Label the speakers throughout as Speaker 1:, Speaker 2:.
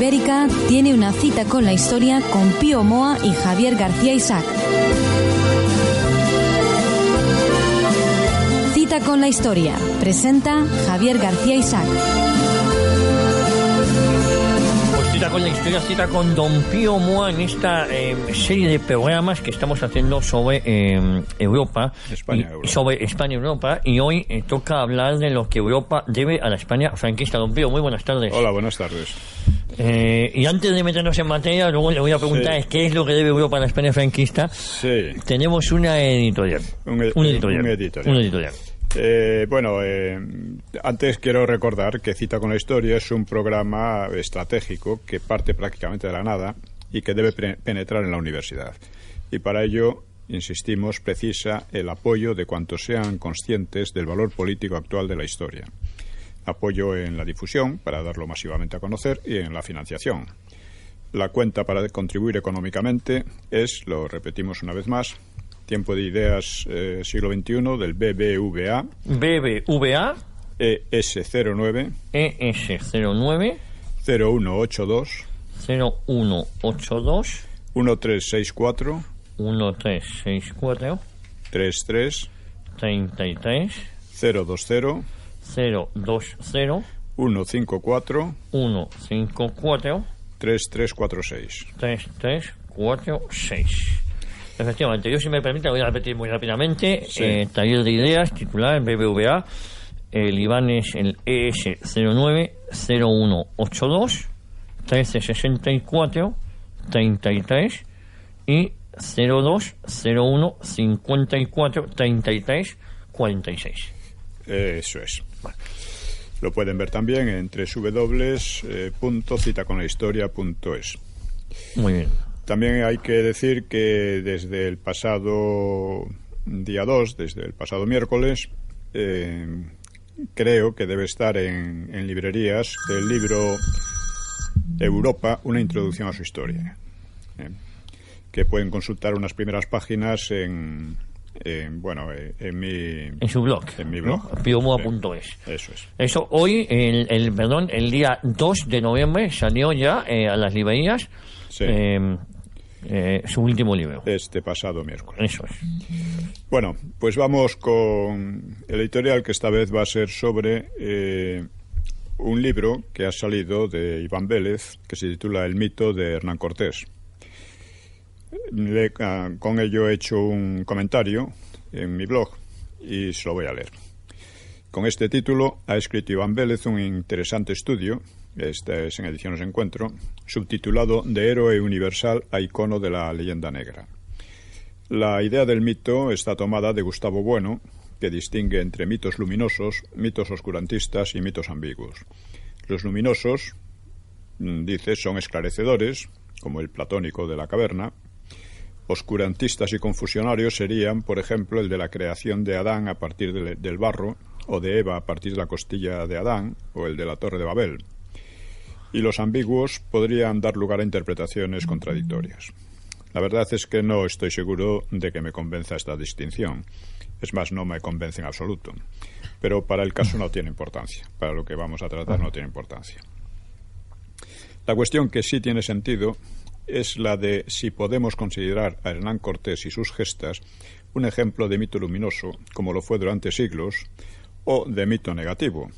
Speaker 1: Ibérica tiene una cita con la historia con Pío Moa y Javier García Isaac. Cita con la historia. Presenta Javier García Isaac.
Speaker 2: Pues cita con la historia, cita con don Pío Moa en esta serie de programas que estamos haciendo sobre Europa, sobre España y Europa, y hoy toca hablar de lo que Europa debe a la España franquista. Don Pío, muy buenas tardes.
Speaker 3: Hola, buenas tardes.
Speaker 2: Y antes de meternos en materia, luego le voy a preguntar qué es lo que debe Europa a la España franquista.
Speaker 3: Sí.
Speaker 2: Tenemos una editorial. Un editorial.
Speaker 3: Antes quiero recordar que Cita con la Historia es un programa estratégico que parte prácticamente de la nada y que debe penetrar en la universidad. Y para ello, insistimos, precisa el apoyo de cuantos sean conscientes del valor político actual de la historia. Apoyo en la difusión, para darlo masivamente a conocer, y en la financiación. La cuenta para contribuir económicamente es, lo repetimos una vez más, Tiempo de Ideas siglo XXI del BBVA.
Speaker 2: BBVA.
Speaker 3: ES09.
Speaker 2: ES09.
Speaker 3: 0182.
Speaker 2: 0182.
Speaker 3: 1364.
Speaker 2: 1364.
Speaker 3: 33.
Speaker 2: 33.
Speaker 3: 020.
Speaker 2: 020.
Speaker 3: 154.
Speaker 2: 154.
Speaker 3: 3346.
Speaker 2: 3346. Efectivamente, yo, si me permite, voy a repetir muy rápidamente.
Speaker 3: Sí.
Speaker 2: Taller de Ideas, titular, BBVA. El IBAN es el ES09 0182 1364 33 y 0201 54 33 46.
Speaker 3: Eso es. Bueno, lo pueden ver también en www.citaconlahistoria.es.
Speaker 2: Muy bien.
Speaker 3: También hay que decir que desde el pasado día 2, desde el pasado miércoles, creo que debe estar en librerías el libro Europa, una introducción a su historia, que pueden consultar unas primeras páginas en
Speaker 2: su blog,
Speaker 3: en mi blog,
Speaker 2: ¿no? piomoa.es.
Speaker 3: Eso es.
Speaker 2: Eso hoy, el día 2 de noviembre salió ya a las librerías.
Speaker 3: Sí.
Speaker 2: Su último libro.
Speaker 3: Este pasado miércoles.
Speaker 2: Eso es.
Speaker 3: Bueno, pues vamos con el editorial, que esta vez va a ser sobre un libro que ha salido de Iván Vélez, que se titula El mito de Hernán Cortés. Con ello he hecho un comentario en mi blog y se lo voy a leer. Con este título ha escrito Iván Vélez un interesante estudio, este es en Ediciones Encuentro, subtitulado De héroe universal a icono de la leyenda negra. La idea del mito está tomada de Gustavo Bueno, que distingue entre mitos luminosos, mitos oscurantistas y mitos ambiguos. Los luminosos, dice, son esclarecedores, como el platónico de la caverna. Oscurantistas y confusionarios serían, por ejemplo, el de la creación de Adán a partir del barro, o de Eva a partir de la costilla de Adán, o el de la Torre de Babel. Y los ambiguos podrían dar lugar a interpretaciones contradictorias. La verdad es que no estoy seguro de que me convenza esta distinción. Es más, no me convence en absoluto. Pero para el caso no tiene importancia. Para lo que vamos a tratar no tiene importancia. La cuestión que sí tiene sentido es la de si podemos considerar a Hernán Cortés y sus gestas un ejemplo de mito luminoso, como lo fue durante siglos, o de mito negativo,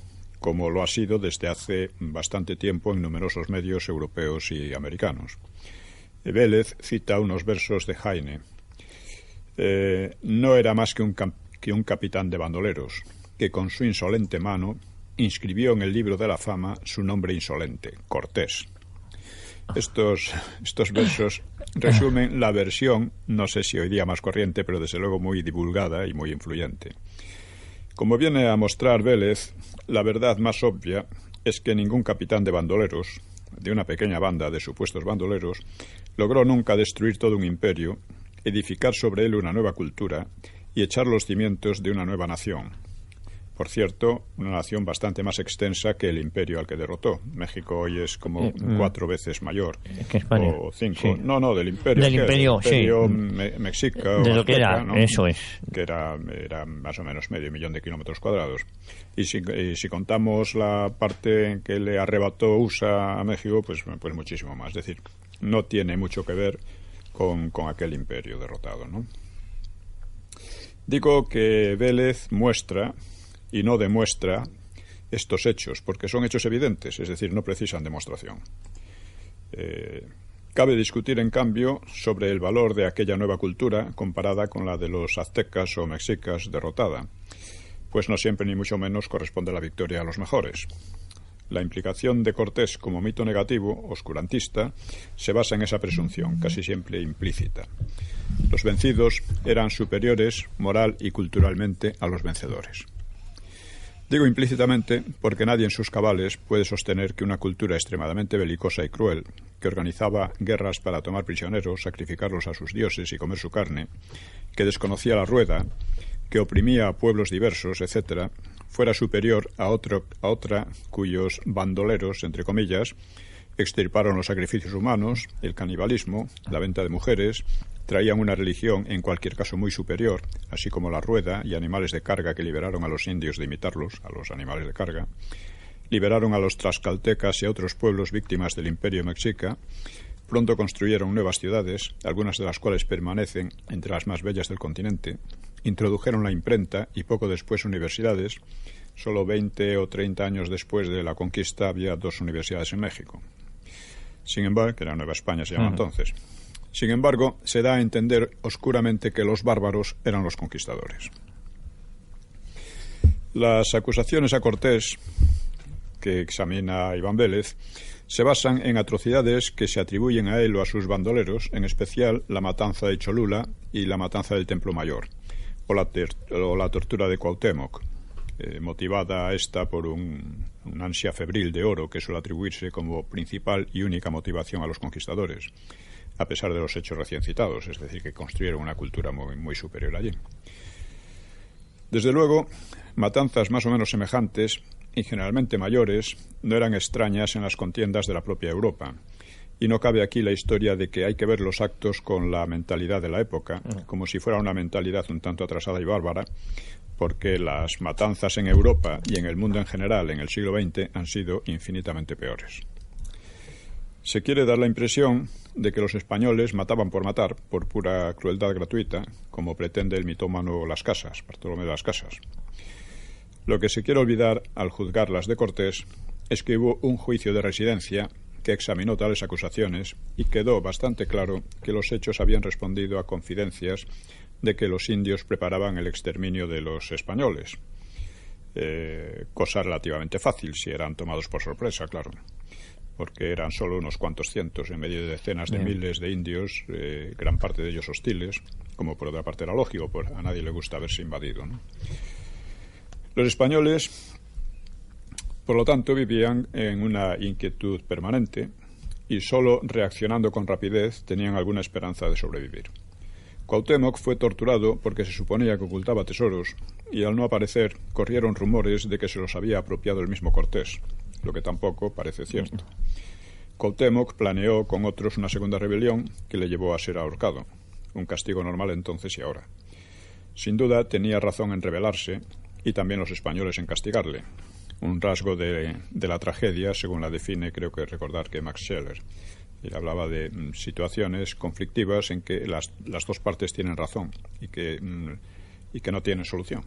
Speaker 3: como lo ha sido desde hace bastante tiempo en numerosos medios europeos y americanos. Vélez cita unos versos de Heine. No era más que un capitán de bandoleros, que con su insolente mano inscribió en el libro de la fama su nombre insolente, Cortés. Estos versos resumen la versión, no sé si hoy día más corriente, pero desde luego muy divulgada y muy influyente. Como viene a mostrar Vélez, la verdad más obvia es que ningún capitán de bandoleros, de una pequeña banda de supuestos bandoleros, logró nunca destruir todo un imperio, edificar sobre él una nueva cultura y echar los cimientos de una nueva nación. Por cierto, una nación bastante más extensa que el imperio al que derrotó. México hoy es como 4 veces mayor.
Speaker 2: ¿Que España?
Speaker 3: O 5.
Speaker 2: Sí.
Speaker 3: No, del imperio.
Speaker 2: Del imperio, sí.
Speaker 3: Mexica.
Speaker 2: De lo
Speaker 3: Azteca,
Speaker 2: que era,
Speaker 3: ¿no?
Speaker 2: eso es.
Speaker 3: Que era más o menos 500.000 de kilómetros cuadrados. Y si contamos la parte que le arrebató USA a México, pues muchísimo más. Es decir, no tiene mucho que ver con aquel imperio derrotado, ¿no? Digo que Vélez muestra y no demuestra estos hechos, porque son hechos evidentes, es decir, no precisan demostración. Cabe discutir, en cambio, sobre el valor de aquella nueva cultura comparada con la de los aztecas o mexicas derrotada, pues no siempre ni mucho menos corresponde la victoria a los mejores. La implicación de Cortés como mito negativo, oscurantista, se basa en esa presunción, casi siempre implícita. Los vencidos eran superiores moral y culturalmente a los vencedores. Digo implícitamente porque nadie en sus cabales puede sostener que una cultura extremadamente belicosa y cruel, que organizaba guerras para tomar prisioneros, sacrificarlos a sus dioses y comer su carne, que desconocía la rueda, que oprimía a pueblos diversos, etc., fuera superior a otra cuyos bandoleros, entre comillas, extirparon los sacrificios humanos, el canibalismo, la venta de mujeres, traían una religión, en cualquier caso muy superior, así como la rueda y animales de carga que liberaron a los indios de imitarlos, a los animales de carga, liberaron a los tlaxcaltecas y a otros pueblos víctimas del imperio mexica, pronto construyeron nuevas ciudades, algunas de las cuales permanecen entre las más bellas del continente, introdujeron la imprenta y poco después universidades. Solo 20 o 30 años después de la conquista había 2 universidades en México. Sin embargo, que era Nueva España se llama entonces. Sin embargo, se da a entender oscuramente que los bárbaros eran los conquistadores. Las acusaciones a Cortés, que examina Iván Vélez, se basan en atrocidades que se atribuyen a él o a sus bandoleros, en especial la matanza de Cholula y la matanza del Templo Mayor, o la tortura de Cuauhtémoc, motivada esta por un ansia febril de oro que suele atribuirse como principal y única motivación a los conquistadores, a pesar de los hechos recién citados, es decir, que construyeron una cultura muy superior allí. Desde luego, matanzas más o menos semejantes y generalmente mayores no eran extrañas en las contiendas de la propia Europa, y no cabe aquí la historia de que hay que ver los actos con la mentalidad de la época, como si fuera una mentalidad un tanto atrasada y bárbara, porque las matanzas en Europa y en el mundo en general en el siglo XX han sido infinitamente peores. Se quiere dar la impresión de que los españoles mataban por matar, por pura crueldad gratuita, como pretende el mitómano Las Casas, Bartolomé de las Casas. Lo que se quiere olvidar al juzgar las de Cortés es que hubo un juicio de residencia que examinó tales acusaciones y quedó bastante claro que los hechos habían respondido a confidencias de que los indios preparaban el exterminio de los españoles. Cosa relativamente fácil si eran tomados por sorpresa, claro, porque eran solo unos cuantos cientos en medio de decenas de miles de indios, gran parte de ellos hostiles, como por otra parte era lógico, pues a nadie le gusta verse invadido, ¿no? Los españoles, por lo tanto, vivían en una inquietud permanente y solo reaccionando con rapidez tenían alguna esperanza de sobrevivir. Cuauhtémoc fue torturado porque se suponía que ocultaba tesoros y al no aparecer corrieron rumores de que se los había apropiado el mismo Cortés, lo que tampoco parece cierto. Cuauhtémoc planeó con otros una segunda rebelión que le llevó a ser ahorcado, un castigo normal entonces y ahora. Sin duda tenía razón en rebelarse y también los españoles en castigarle, un rasgo de la tragedia, según la define, creo que recordar que Max Scheler. Él hablaba de situaciones conflictivas en que las dos partes tienen razón y que no tienen solución.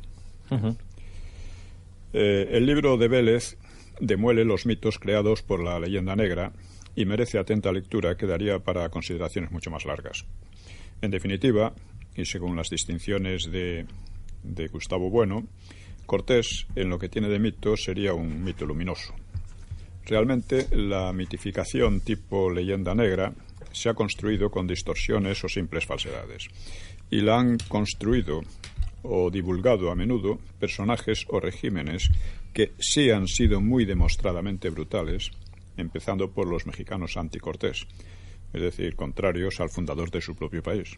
Speaker 3: El libro de Vélez demuele los mitos creados por la leyenda negra y merece atenta lectura que daría para consideraciones mucho más largas. En definitiva, y según las distinciones de Gustavo Bueno, Cortés, en lo que tiene de mito, sería un mito luminoso. Realmente, la mitificación tipo leyenda negra se ha construido con distorsiones o simples falsedades, y la han construido o divulgado a menudo personajes o regímenes que sí han sido muy demostradamente brutales, empezando por los mexicanos anti-Cortés, es decir, contrarios al fundador de su propio país.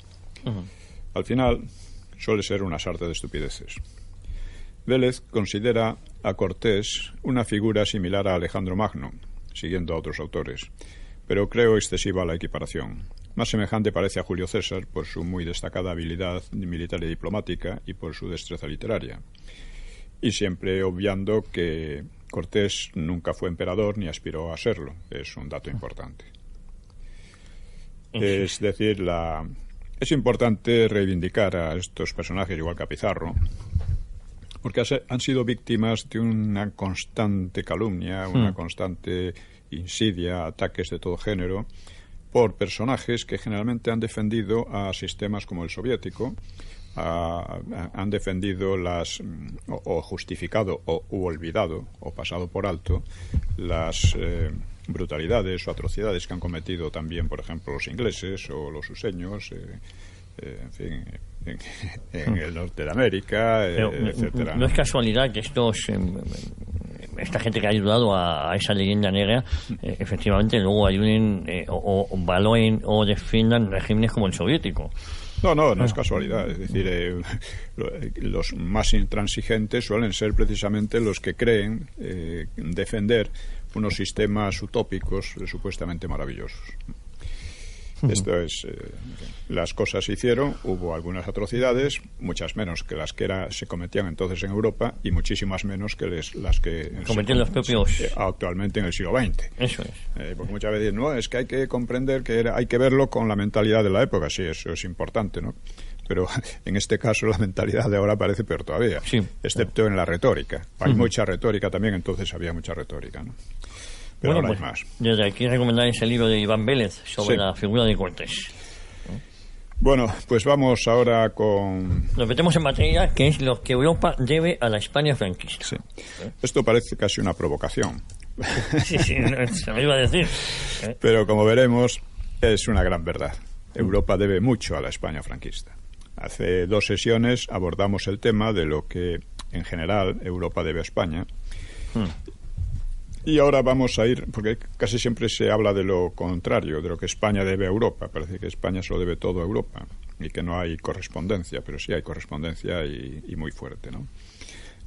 Speaker 3: Al final, suele ser una sarta de estupideces. Vélez considera a Cortés una figura similar a Alejandro Magno, siguiendo a otros autores, pero creo excesiva la equiparación. Más semejante parece a Julio César por su muy destacada habilidad militar y diplomática y por su destreza literaria. Y siempre obviando que Cortés nunca fue emperador ni aspiró a serlo. Es un dato importante. Es decir, es importante reivindicar a estos personajes, igual que a Pizarro, porque han sido víctimas de una constante calumnia, una constante insidia, ataques de todo género, por personajes que generalmente han defendido a sistemas como el soviético, han defendido o justificado u olvidado o pasado por alto las brutalidades o atrocidades que han cometido también, por ejemplo, los ingleses o los suseños, en fin, en el norte de América, etcétera.
Speaker 2: No es casualidad que esta gente que ha ayudado a esa leyenda negra, efectivamente luego ayuden o valoren o defiendan regímenes como el soviético.
Speaker 3: No es casualidad. Es decir, los más intransigentes suelen ser precisamente los que creen defender unos sistemas utópicos supuestamente maravillosos. Esto es, las cosas se hicieron, hubo algunas atrocidades, muchas menos que las que se cometían entonces en Europa y muchísimas menos que las que
Speaker 2: cometían los propios
Speaker 3: actualmente en el siglo XX.
Speaker 2: Eso es.
Speaker 3: Porque muchas veces es que hay que comprender que hay que verlo con la mentalidad de la época. Sí, eso es importante, ¿no? Pero en este caso la mentalidad de ahora parece peor todavía,
Speaker 2: sí,
Speaker 3: excepto en la retórica. Hay mucha retórica también, entonces había mucha retórica, ¿no? Pero
Speaker 2: bueno,
Speaker 3: ahora
Speaker 2: pues,
Speaker 3: hay más.
Speaker 2: Desde aquí recomendar ese libro de Iván Vélez sobre la figura de Cortés.
Speaker 3: Bueno, pues vamos ahora con...
Speaker 2: Nos metemos en materia, que es lo que Europa debe a la España franquista.
Speaker 3: Sí. Esto parece casi una provocación.
Speaker 2: Sí, se me iba a decir.
Speaker 3: Pero como veremos, es una gran verdad. Europa debe mucho a la España franquista. Hace 2 sesiones abordamos el tema de lo que, en general, Europa debe a España. Y ahora vamos a ir, porque casi siempre se habla de lo contrario, de lo que España debe a Europa. Parece que España se lo debe todo a Europa y que no hay correspondencia, pero sí hay correspondencia y muy fuerte, ¿no?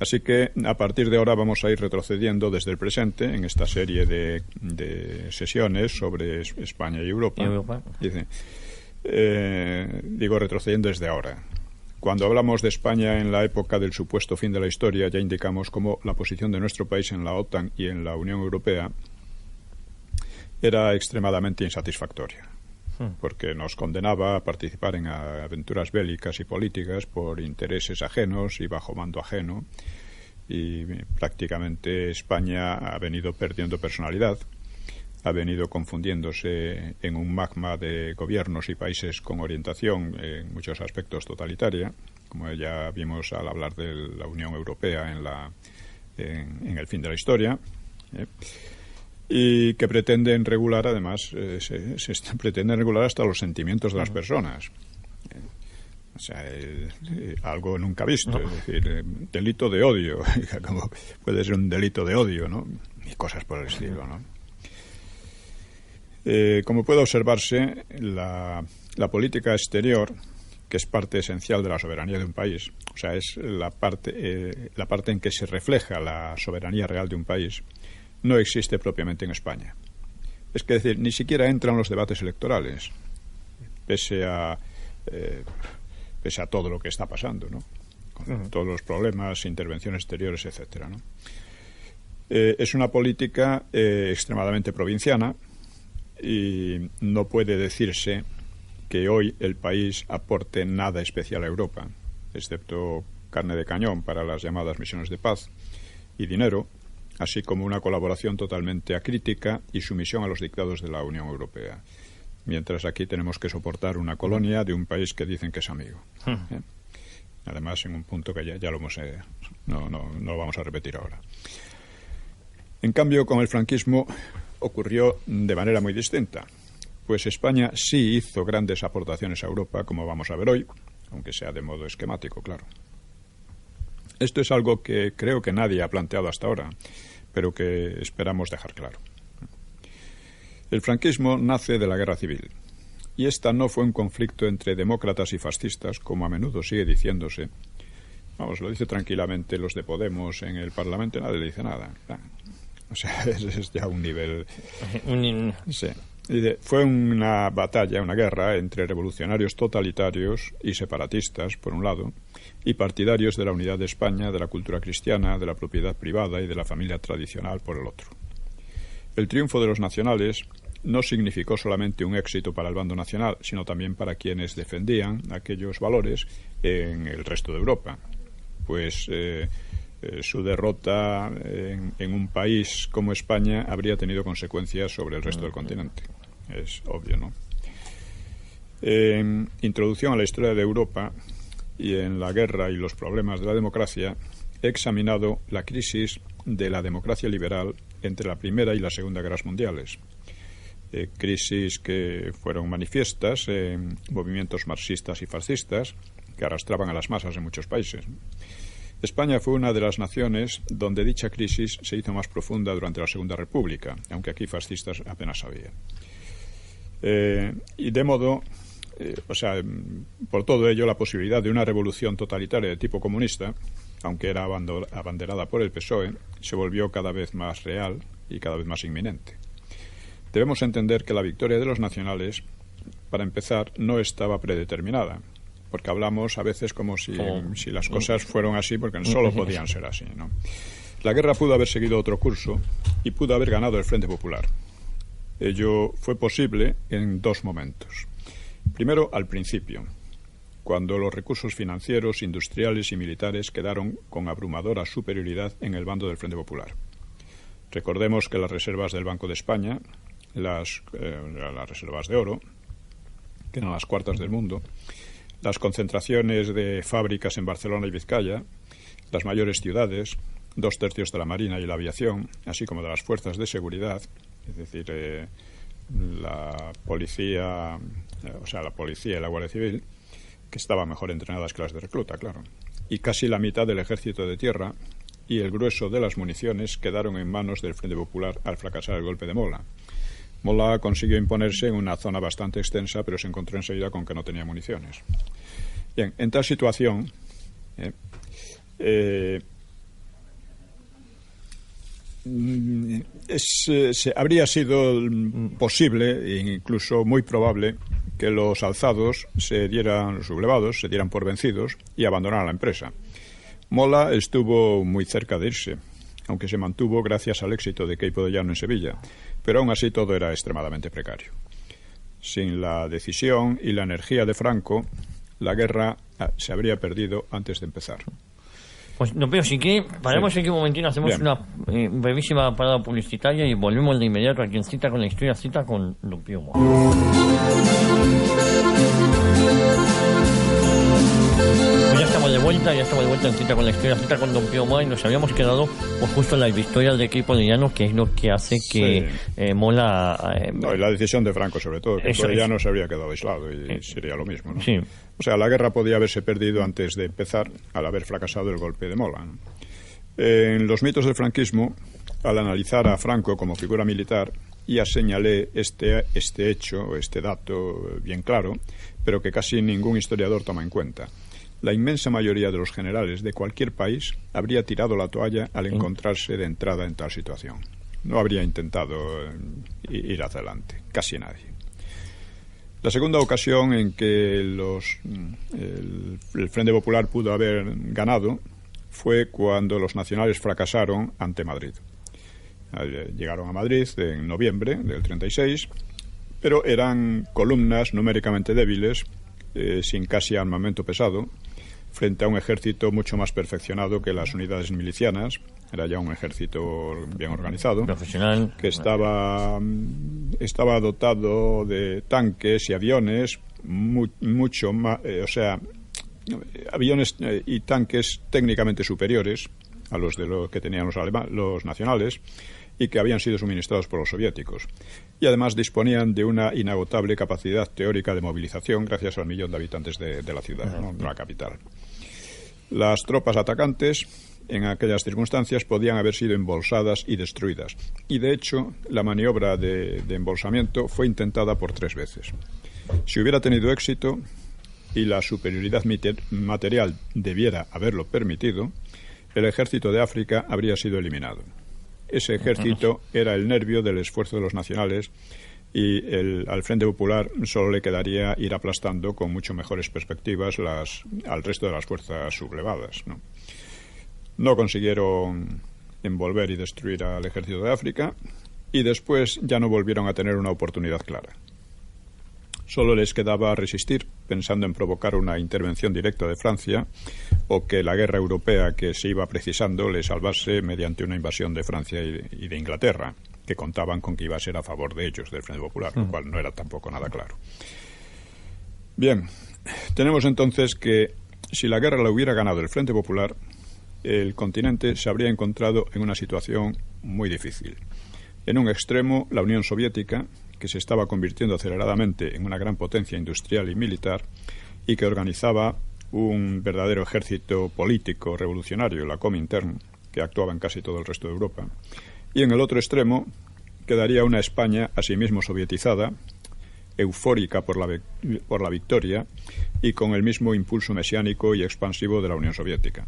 Speaker 3: Así que a partir de ahora vamos a ir retrocediendo desde el presente en esta serie de sesiones sobre España y Europa. Digo retrocediendo desde ahora. Cuando hablamos de España en la época del supuesto fin de la historia, ya indicamos cómo la posición de nuestro país en la OTAN y en la Unión Europea era extremadamente insatisfactoria, porque nos condenaba a participar en aventuras bélicas y políticas por intereses ajenos y bajo mando ajeno, y prácticamente España ha venido perdiendo personalidad, ha venido confundiéndose en un magma de gobiernos y países con orientación en muchos aspectos totalitaria, como ya vimos al hablar de la Unión Europea en el fin de la historia, y que pretenden regular, además, pretenden regular hasta los sentimientos de las personas. O sea, algo nunca visto, es decir, delito de odio, como puede ser un delito de odio, ¿no? Y cosas por el estilo, ¿no? Como puede observarse, la política exterior, que es parte esencial de la soberanía de un país, o sea, es la parte en que se refleja la soberanía real de un país, no existe propiamente en España. Es que decir, ni siquiera entran los debates electorales, pese a todo lo que está pasando, ¿no? Con todos los problemas, intervenciones exteriores, etcétera, ¿no? Es una política extremadamente provinciana, y no puede decirse que hoy el país aporte nada especial a Europa, excepto carne de cañón para las llamadas misiones de paz y dinero, así como una colaboración totalmente acrítica y sumisión a los dictados de la Unión Europea, mientras aquí tenemos que soportar una colonia de un país que dicen que es amigo. Además, en un punto que ya lo hemos... no lo vamos a repetir ahora. En cambio, con el franquismo ocurrió de manera muy distinta, pues España sí hizo grandes aportaciones a Europa, como vamos a ver hoy, aunque sea de modo esquemático, claro. Esto es algo que creo que nadie ha planteado hasta ahora, pero que esperamos dejar claro. El franquismo nace de la guerra civil, y esta no fue un conflicto entre demócratas y fascistas, como a menudo sigue diciéndose, vamos, lo dice tranquilamente los de Podemos en el Parlamento, nadie le dice nada. O sea, es ya un nivel... Sí. Dice, fue una batalla, una guerra entre revolucionarios totalitarios y separatistas, por un lado, y partidarios de la unidad de España, de la cultura cristiana, de la propiedad privada y de la familia tradicional, por el otro. El triunfo de los nacionales no significó solamente un éxito para el bando nacional, sino también para quienes defendían aquellos valores en el resto de Europa. Pues su derrota en un país como España habría tenido consecuencias sobre el resto del continente. Es obvio, ¿no? Introducción a la historia de Europa y en la guerra y los problemas de la democracia, he examinado la crisis de la democracia liberal entre la Primera y la Segunda Guerras Mundiales. Crisis que fueron manifiestas en movimientos marxistas y fascistas que arrastraban a las masas en muchos países. España fue una de las naciones donde dicha crisis se hizo más profunda durante la Segunda República, aunque aquí fascistas apenas había. Y de modo, por todo ello, la posibilidad de una revolución totalitaria de tipo comunista, aunque era abanderada por el PSOE, se volvió cada vez más real y cada vez más inminente. Debemos entender que la victoria de los nacionales, para empezar, no estaba predeterminada, porque hablamos a veces como si las cosas fueron así, porque solo podían ser así, ¿no? La guerra pudo haber seguido otro curso y pudo haber ganado el Frente Popular. Ello fue posible en dos momentos. Primero, al principio, cuando los recursos financieros, industriales y militares quedaron con abrumadora superioridad en el bando del Frente Popular. Recordemos que las reservas del Banco de España, las reservas de oro, que eran las cuartas del mundo, las concentraciones de fábricas en Barcelona y Vizcaya, las mayores ciudades, 2/3 de la Marina y la aviación, así como de las fuerzas de seguridad, es decir, la policía y la Guardia Civil, que estaban mejor entrenadas que las de recluta, claro, y casi la mitad del ejército de tierra y el grueso de las municiones quedaron en manos del Frente Popular al fracasar el golpe de Mola. Mola consiguió imponerse en una zona bastante extensa, pero se encontró enseguida con que no tenía municiones. Bien, en tal situación, habría sido posible e incluso muy probable que los alzados los sublevados se dieran por vencidos y abandonaran la empresa. Mola estuvo muy cerca de irse, aunque se mantuvo gracias al éxito de Queipo de Llano en Sevilla, pero aún así todo era extremadamente precario. Sin la decisión y la energía de Franco, la guerra se habría perdido antes de empezar.
Speaker 2: Pues no, pero sí que paramos aquí un momentito, hacemos una brevísima parada publicitaria y volvemos de inmediato aquí en Cita con la Historia, Cita con Don Pío Moa. Pues ya estamos de vuelta en Cita con la Historia, Cita con Don Pío Moa, y nos habíamos quedado pues justo en la victoria de Queipo de Llano, que es lo que hace que Mola...
Speaker 3: No, y la decisión de Franco sobre todo, que Queipo de Llano se habría quedado aislado y sería lo mismo, ¿no?
Speaker 2: Sí.
Speaker 3: O sea, la guerra podía haberse perdido antes de empezar, al haber fracasado el golpe de Mola, ¿no? En los mitos del franquismo, al analizar a Franco como figura militar, ya señalé este hecho, este dato bien claro, pero que casi ningún historiador toma en cuenta. La inmensa mayoría de los generales de cualquier país habría tirado la toalla al encontrarse de entrada en tal situación. No habría intentado ir hacia adelante, casi nadie. La segunda ocasión en que el Frente Popular pudo haber ganado fue cuando los nacionales fracasaron ante Madrid. Llegaron a Madrid en noviembre del 36, pero eran columnas numéricamente débiles, sin casi armamento pesado, frente a un ejército mucho más perfeccionado que las unidades milicianas. Era ya un ejército bien organizado,
Speaker 2: profesional,
Speaker 3: que estaba dotado de tanques y aviones mucho más, aviones y tanques técnicamente superiores a los de lo que tenían los nacionales y que habían sido suministrados por los soviéticos. Y además disponían de una inagotable capacidad teórica de movilización gracias al 1 millón de habitantes de la ciudad, ¿no? De la capital. Las tropas atacantes en aquellas circunstancias podían haber sido embolsadas y destruidas. Y de hecho, la maniobra de embolsamiento fue intentada por 3 veces. Si hubiera tenido éxito, y la superioridad material debiera haberlo permitido, el ejército de África habría sido eliminado. Ese ejército era el nervio del esfuerzo de los nacionales y al Frente Popular solo le quedaría ir aplastando con mucho mejores perspectivas al resto de las fuerzas sublevadas, ¿no? No consiguieron envolver y destruir al ejército de África y después ya no volvieron a tener una oportunidad clara. Solo les quedaba resistir, pensando en provocar una intervención directa de Francia o que la guerra europea que se iba precisando le salvase mediante una invasión de Francia y de Inglaterra, que contaban con que iba a ser a favor de ellos, del Frente Popular, lo cual no era tampoco nada claro. Bien, tenemos entonces que si la guerra la hubiera ganado el Frente Popular, el continente se habría encontrado en una situación muy difícil. En un extremo, la Unión Soviética, que se estaba convirtiendo aceleradamente en una gran potencia industrial y militar y que organizaba un verdadero ejército político revolucionario, la Comintern, que actuaba en casi todo el resto de Europa. Y en el otro extremo quedaría una España asimismo sovietizada, eufórica por la victoria y con el mismo impulso mesiánico y expansivo de la Unión Soviética.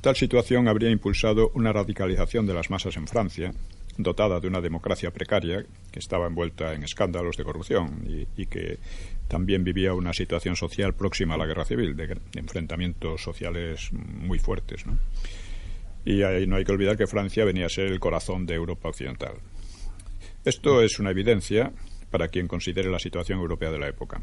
Speaker 3: Tal situación habría impulsado una radicalización de las masas en Francia, dotada de una democracia precaria que estaba envuelta en escándalos de corrupción y que también vivía una situación social próxima a la guerra civil, de enfrentamientos sociales muy fuertes, ¿no? Y ahí no hay que olvidar que Francia venía a ser el corazón de Europa occidental. Esto es una evidencia para quien considere la situación europea de la época.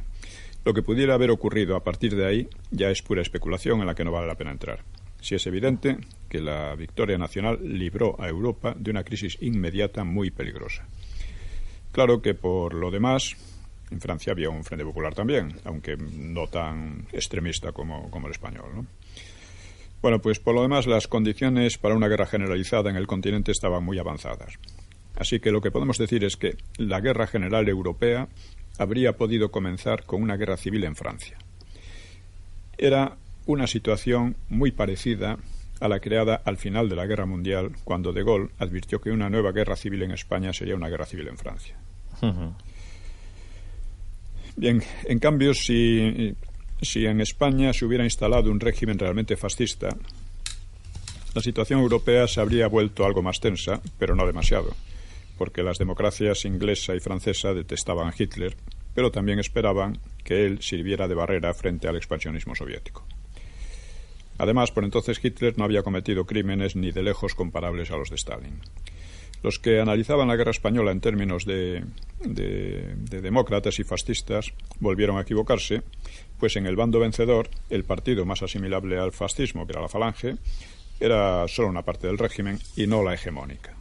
Speaker 3: Lo que pudiera haber ocurrido a partir de ahí ya es pura especulación en la que no vale la pena entrar. Sí es evidente que la victoria nacional libró a Europa de una crisis inmediata muy peligrosa. Claro que por lo demás, en Francia había un Frente Popular también, aunque no tan extremista como el español, ¿no? Bueno, pues por lo demás las condiciones para una guerra generalizada en el continente estaban muy avanzadas. Así que lo que podemos decir es que la guerra general europea habría podido comenzar con una guerra civil en Francia. Era una situación muy parecida a la creada al final de la Guerra Mundial, cuando de Gaulle advirtió que una nueva guerra civil en España sería una guerra civil en Francia. Bien, en cambio, si en España se hubiera instalado un régimen realmente fascista, la situación europea se habría vuelto algo más tensa, pero no demasiado, porque las democracias inglesa y francesa detestaban a Hitler, pero también esperaban que él sirviera de barrera frente al expansionismo soviético. Además, por entonces Hitler no había cometido crímenes ni de lejos comparables a los de Stalin. Los que analizaban la guerra española en términos de demócratas y fascistas volvieron a equivocarse, pues en el bando vencedor, el partido más asimilable al fascismo, que era la Falange, era solo una parte del régimen y no la hegemónica.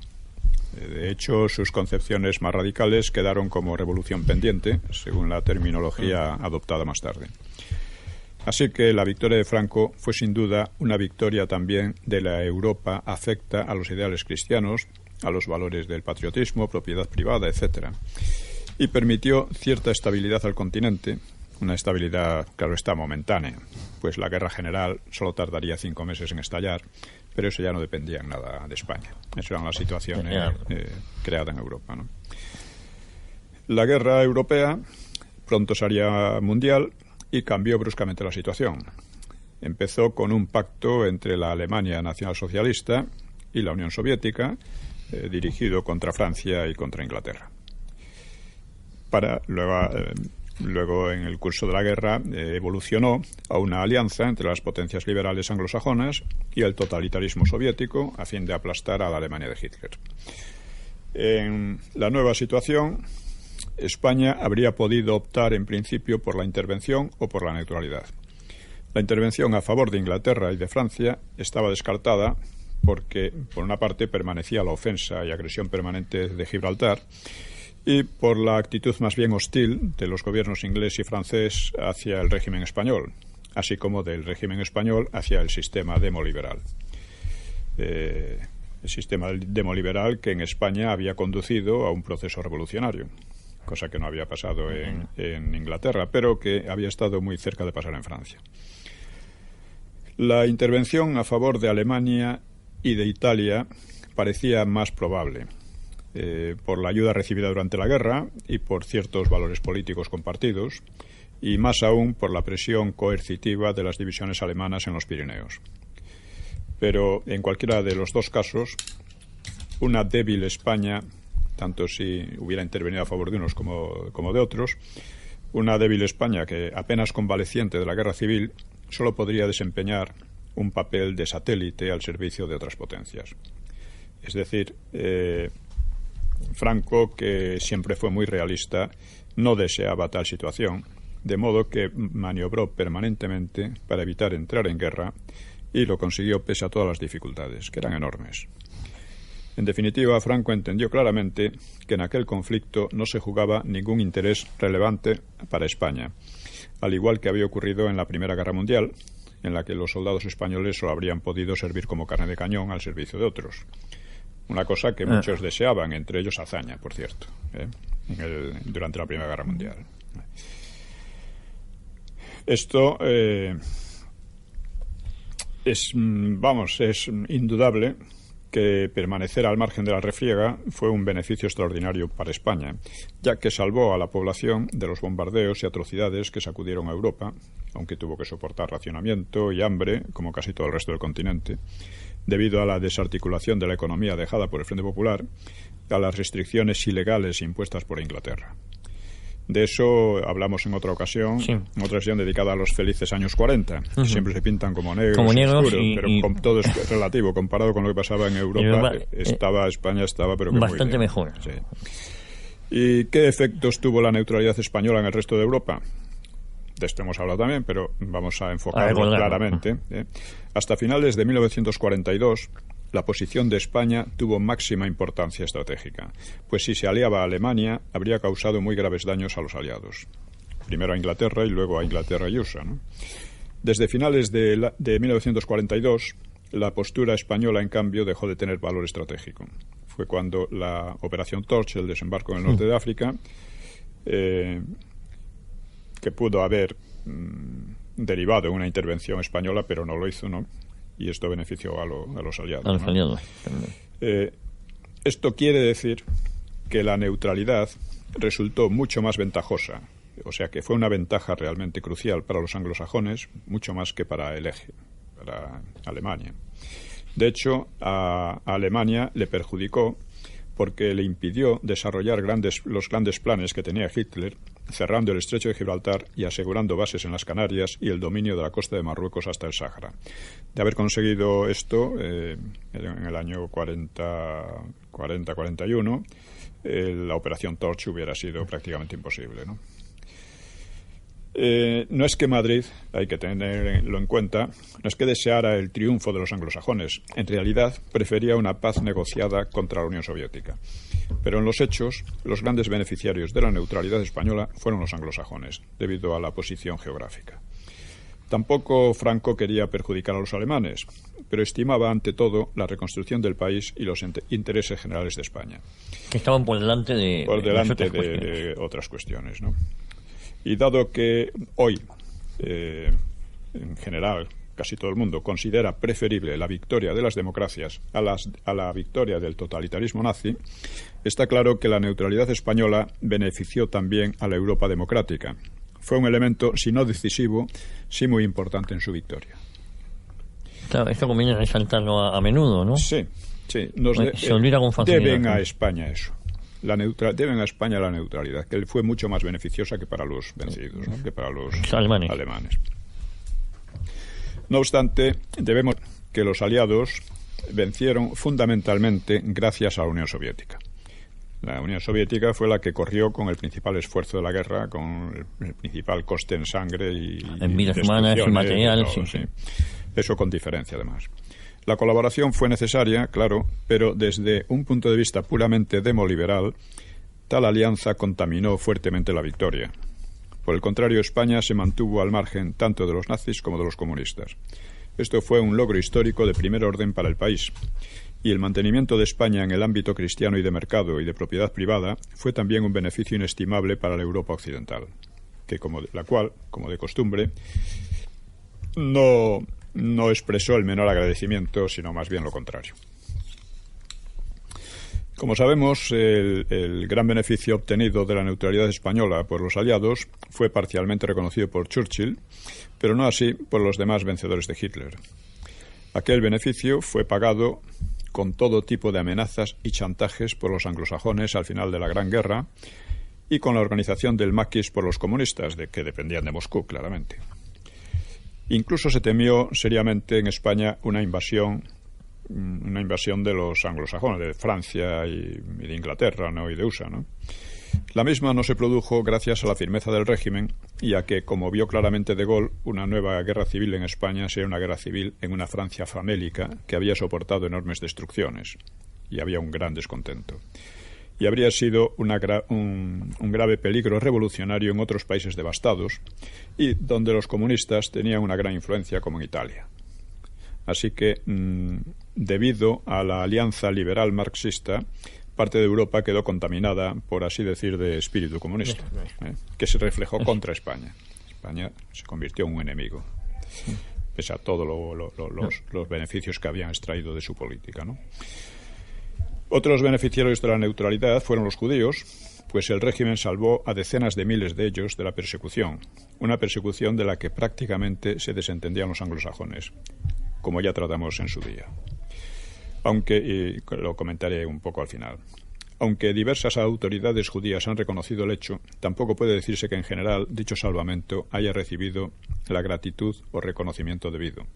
Speaker 3: De hecho, sus concepciones más radicales quedaron como revolución pendiente, según la terminología adoptada más tarde. Así que la victoria de Franco fue sin duda una victoria también de la Europa afecta a los ideales cristianos, a los valores del patriotismo, propiedad privada, etc. Y permitió cierta estabilidad al continente, una estabilidad, claro está, momentánea, pues la guerra general solo tardaría 5 meses en estallar, pero eso ya no dependía en nada de España. Eso era la situación creada en Europa, ¿no? La guerra europea pronto sería mundial y cambió bruscamente la situación. Empezó con un pacto entre la Alemania nacionalsocialista y la Unión Soviética, dirigido contra Francia y contra Inglaterra. Luego, en el curso de la guerra, evolucionó a una alianza entre las potencias liberales anglosajonas y el totalitarismo soviético a fin de aplastar a la Alemania de Hitler. En la nueva situación, España habría podido optar en principio por la intervención o por la neutralidad. La intervención a favor de Inglaterra y de Francia estaba descartada porque, por una parte, permanecía la ofensa y agresión permanente de Gibraltar y por la actitud más bien hostil de los gobiernos inglés y francés hacia el régimen español, así como del régimen español hacia el sistema demoliberal. El sistema demoliberal que en España había conducido a un proceso revolucionario, cosa que no había pasado en Inglaterra, pero que había estado muy cerca de pasar en Francia. La intervención a favor de Alemania y de Italia parecía más probable, por la ayuda recibida durante la guerra y por ciertos valores políticos compartidos, y más aún por la presión coercitiva de las divisiones alemanas en los Pirineos. Pero en cualquiera de los dos casos, una débil España, tanto si hubiera intervenido a favor de unos como de otros, una débil España que apenas convaleciente de la guerra civil solo podría desempeñar un papel de satélite al servicio de otras potencias. Es decir, Franco, que siempre fue muy realista, no deseaba tal situación, de modo que maniobró permanentemente para evitar entrar en guerra y lo consiguió pese a todas las dificultades, que eran enormes. En definitiva, Franco entendió claramente que en aquel conflicto no se jugaba ningún interés relevante para España, al igual que había ocurrido en la Primera Guerra Mundial, en la que los soldados españoles solo habrían podido servir como carne de cañón al servicio de otros. Una cosa que muchos deseaban, entre ellos Azaña, por cierto, durante la Primera Guerra Mundial. Esto es indudable que permanecer al margen de la refriega fue un beneficio extraordinario para España, ya que salvó a la población de los bombardeos y atrocidades que sacudieron a Europa, aunque tuvo que soportar racionamiento y hambre, como casi todo el resto del continente, debido a la desarticulación de la economía dejada por el Frente Popular, a las restricciones ilegales impuestas por Inglaterra. De eso hablamos en otra ocasión, en otra sesión dedicada a los felices años 40, que siempre se pintan como negros, oscuros, pero todo es relativo. Comparado con lo que pasaba en Europa, España estaba pero que
Speaker 2: bastante
Speaker 3: muy bien.
Speaker 2: Mejor.
Speaker 3: Sí. ¿Y qué efectos tuvo la neutralidad española en el resto de Europa? De esto hemos hablado también, pero vamos a enfocarlo claramente. Hasta finales de 1942, la posición de España tuvo máxima importancia estratégica, pues si se aliaba a Alemania, habría causado muy graves daños a los aliados. Primero a Inglaterra y luego a Inglaterra y USA, ¿no? Desde finales de 1942, la postura española, en cambio, dejó de tener valor estratégico. Fue cuando la Operación Torch, el desembarco en el norte de África, que pudo haber derivado en una intervención española, pero no lo hizo, ¿no? Y esto benefició a los aliados. A los aliados. Esto quiere decir que la neutralidad resultó mucho más ventajosa, o sea que fue una ventaja realmente crucial para los anglosajones, mucho más que para el eje, para Alemania. De hecho, a Alemania le perjudicó porque le impidió desarrollar los grandes planes que tenía Hitler, cerrando el estrecho de Gibraltar y asegurando bases en las Canarias y el dominio de la costa de Marruecos hasta el Sáhara. De haber conseguido esto en el año 40-41, la Operación Torch hubiera sido prácticamente imposible, ¿no? No es que Madrid, hay que tenerlo en cuenta, no es que deseara el triunfo de los anglosajones. En realidad, prefería una paz negociada contra la Unión Soviética. Pero en los hechos, los grandes beneficiarios de la neutralidad española fueron los anglosajones, debido a la posición geográfica. Tampoco Franco quería perjudicar a los alemanes, pero estimaba ante todo la reconstrucción del país y los intereses generales de España.
Speaker 2: Que estaban por delante de
Speaker 3: otras cuestiones, ¿no? Y dado que hoy, en general, casi todo el mundo considera preferible la victoria de las democracias a la victoria del totalitarismo nazi, está claro que la neutralidad española benefició también a la Europa democrática. Fue un elemento, si no decisivo, sí muy importante en su victoria.
Speaker 2: Claro, esto conviene resaltarlo a menudo, ¿no?
Speaker 3: Sí.
Speaker 2: Se olvida con facilidad.
Speaker 3: Deben a España eso. Deben a España la neutralidad, que fue mucho más beneficiosa que para los vencidos, ¿no? Que para los alemanes. No obstante, debemos que los aliados vencieron fundamentalmente gracias a la Unión Soviética. La Unión Soviética fue la que corrió con el principal esfuerzo de la guerra, con el principal coste en sangre y
Speaker 2: en vidas humanas y material.
Speaker 3: Sí. Eso con diferencia, además. La colaboración fue necesaria, claro, pero desde un punto de vista puramente demoliberal, tal alianza contaminó fuertemente la victoria. Por el contrario, España se mantuvo al margen tanto de los nazis como de los comunistas. Esto fue un logro histórico de primer orden para el país. Y el mantenimiento de España en el ámbito cristiano y de mercado y de propiedad privada fue también un beneficio inestimable para la Europa occidental, la cual, como de costumbre, no expresó el menor agradecimiento, sino más bien lo contrario. Como sabemos, el gran beneficio obtenido de la neutralidad española por los aliados fue parcialmente reconocido por Churchill, pero no así por los demás vencedores de Hitler. Aquel beneficio fue pagado con todo tipo de amenazas y chantajes por los anglosajones al final de la Gran Guerra y con la organización del maquis por los comunistas, de que dependían de Moscú, claramente. Incluso se temió seriamente en España una invasión de los anglosajones, de Francia y de Inglaterra, ¿no? Y de USA, ¿no? La misma no se produjo gracias a la firmeza del régimen y a que, como vio claramente de Gaulle, una nueva guerra civil en España sería una guerra civil en una Francia famélica que había soportado enormes destrucciones y había un gran descontento. Y habría sido un grave peligro revolucionario en otros países devastados y donde los comunistas tenían una gran influencia, como en Italia. Así que, debido a la alianza liberal marxista, parte de Europa quedó contaminada, por así decir, de espíritu comunista, que se reflejó contra España. España se convirtió en un enemigo, pese a todos los beneficios que habían extraído de su política, ¿no? Otros beneficiarios de la neutralidad fueron los judíos, pues el régimen salvó a decenas de miles de ellos de la persecución, una persecución de la que prácticamente se desentendían los anglosajones, como ya tratamos en su día. Aunque, y lo comentaré un poco al final, aunque diversas autoridades judías han reconocido el hecho, tampoco puede decirse que en general dicho salvamento haya recibido la gratitud o reconocimiento debido.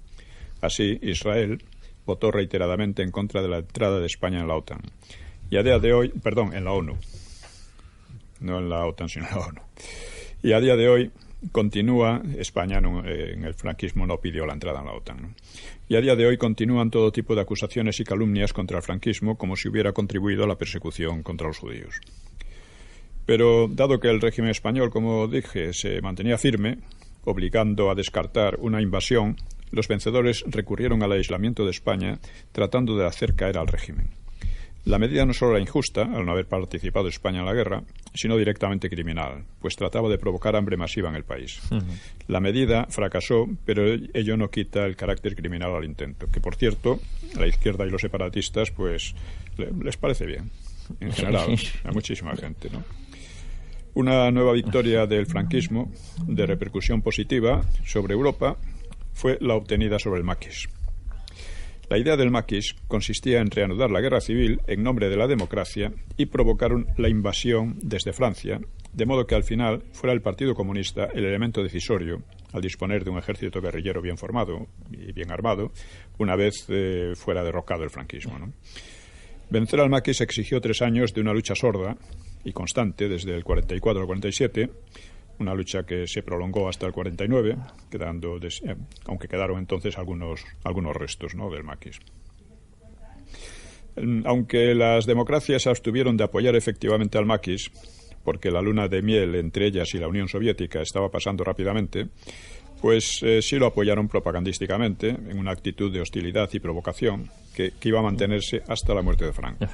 Speaker 3: Así, Israel votó reiteradamente en contra de la entrada de España en la OTAN. Y a día de hoy, en la ONU, no en la OTAN, sino en la ONU. Y a día de hoy continúa, España en el franquismo no pidió la entrada en la OTAN, ¿no? Y a día de hoy continúan todo tipo de acusaciones y calumnias contra el franquismo como si hubiera contribuido a la persecución contra los judíos. Pero dado que el régimen español, como dije, se mantenía firme, obligando a descartar una invasión, los vencedores recurrieron al aislamiento de España tratando de hacer caer al régimen. La medida no solo era injusta, al no haber participado España en la guerra, sino directamente criminal, pues trataba de provocar hambre masiva en el país. La medida fracasó, pero ello no quita el carácter criminal al intento, que, por cierto, a la izquierda y los separatistas, pues, les parece bien, en general, a muchísima gente, ¿no? Una nueva victoria del franquismo, de repercusión positiva sobre Europa, fue la obtenida sobre el maquis. La idea del maquis consistía en reanudar la guerra civil en nombre de la democracia y provocar la invasión desde Francia, de modo que al final fuera el Partido Comunista el elemento decisorio al disponer de un ejército guerrillero bien formado y bien armado, una vez fuera derrocado el franquismo, ¿no? Vencer al maquis exigió 3 años de una lucha sorda y constante desde el 44 al 47, una lucha que se prolongó hasta el 49, aunque quedaron entonces algunos restos, ¿no?, del maquis. Aunque las democracias se abstuvieron de apoyar efectivamente al maquis, porque la luna de miel entre ellas y la Unión Soviética estaba pasando rápidamente, pues sí lo apoyaron propagandísticamente en una actitud de hostilidad y provocación que iba a mantenerse hasta la muerte de Franco.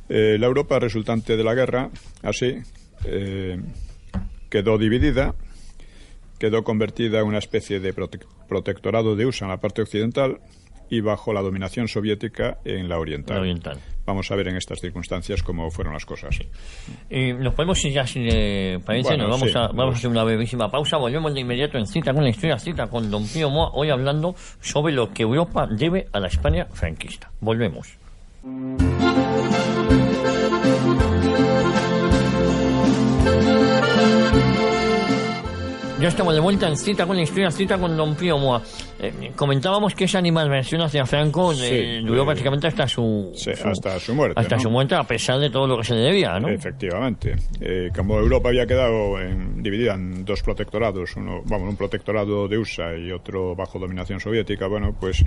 Speaker 3: La Europa resultante de la guerra, así, quedó dividida, quedó convertida en una especie de protectorado de USA en la parte occidental y bajo la dominación soviética en la oriental. Vamos a ver en estas circunstancias cómo fueron las cosas.
Speaker 2: Nos podemos ir ya, si le parece. Bueno, vamos a hacer una brevísima pausa. Volvemos de inmediato en Cita con la Historia, Cita con don Pío Moa, hoy hablando sobre lo que Europa debe a la España franquista. Volvemos. Ya estamos de vuelta en Cita con la Historia, Cita con don Pío Moa. Comentábamos que esa animadversión hacia Franco duró prácticamente hasta su muerte. Hasta su muerte, a pesar de todo lo que se le debía, ¿no?
Speaker 3: Efectivamente. Como Europa había quedado dividida en 2 protectorados, un protectorado de USA y otro bajo dominación soviética, pues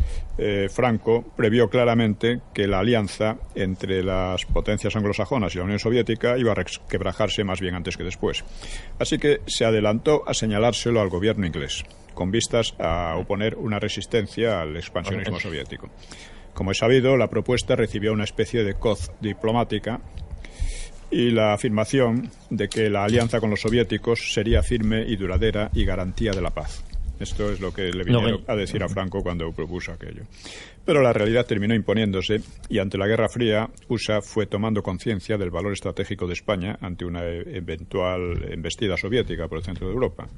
Speaker 3: Franco previó claramente que la alianza entre las potencias anglosajonas y la Unión Soviética iba a resquebrajarse más bien antes que después. Así que se adelantó a señalárselo al gobierno inglés, con vistas a oponer una resistencia al expansionismo soviético. Como es sabido, la propuesta recibió una especie de coz diplomática y la afirmación de que la alianza con los soviéticos sería firme y duradera y garantía de la paz. Esto es lo que le vinieron a decir a Franco cuando propuso aquello. Pero la realidad terminó imponiéndose y ante la Guerra Fría, USA fue tomando conciencia del valor estratégico de España ante una eventual embestida soviética por el centro de Europa.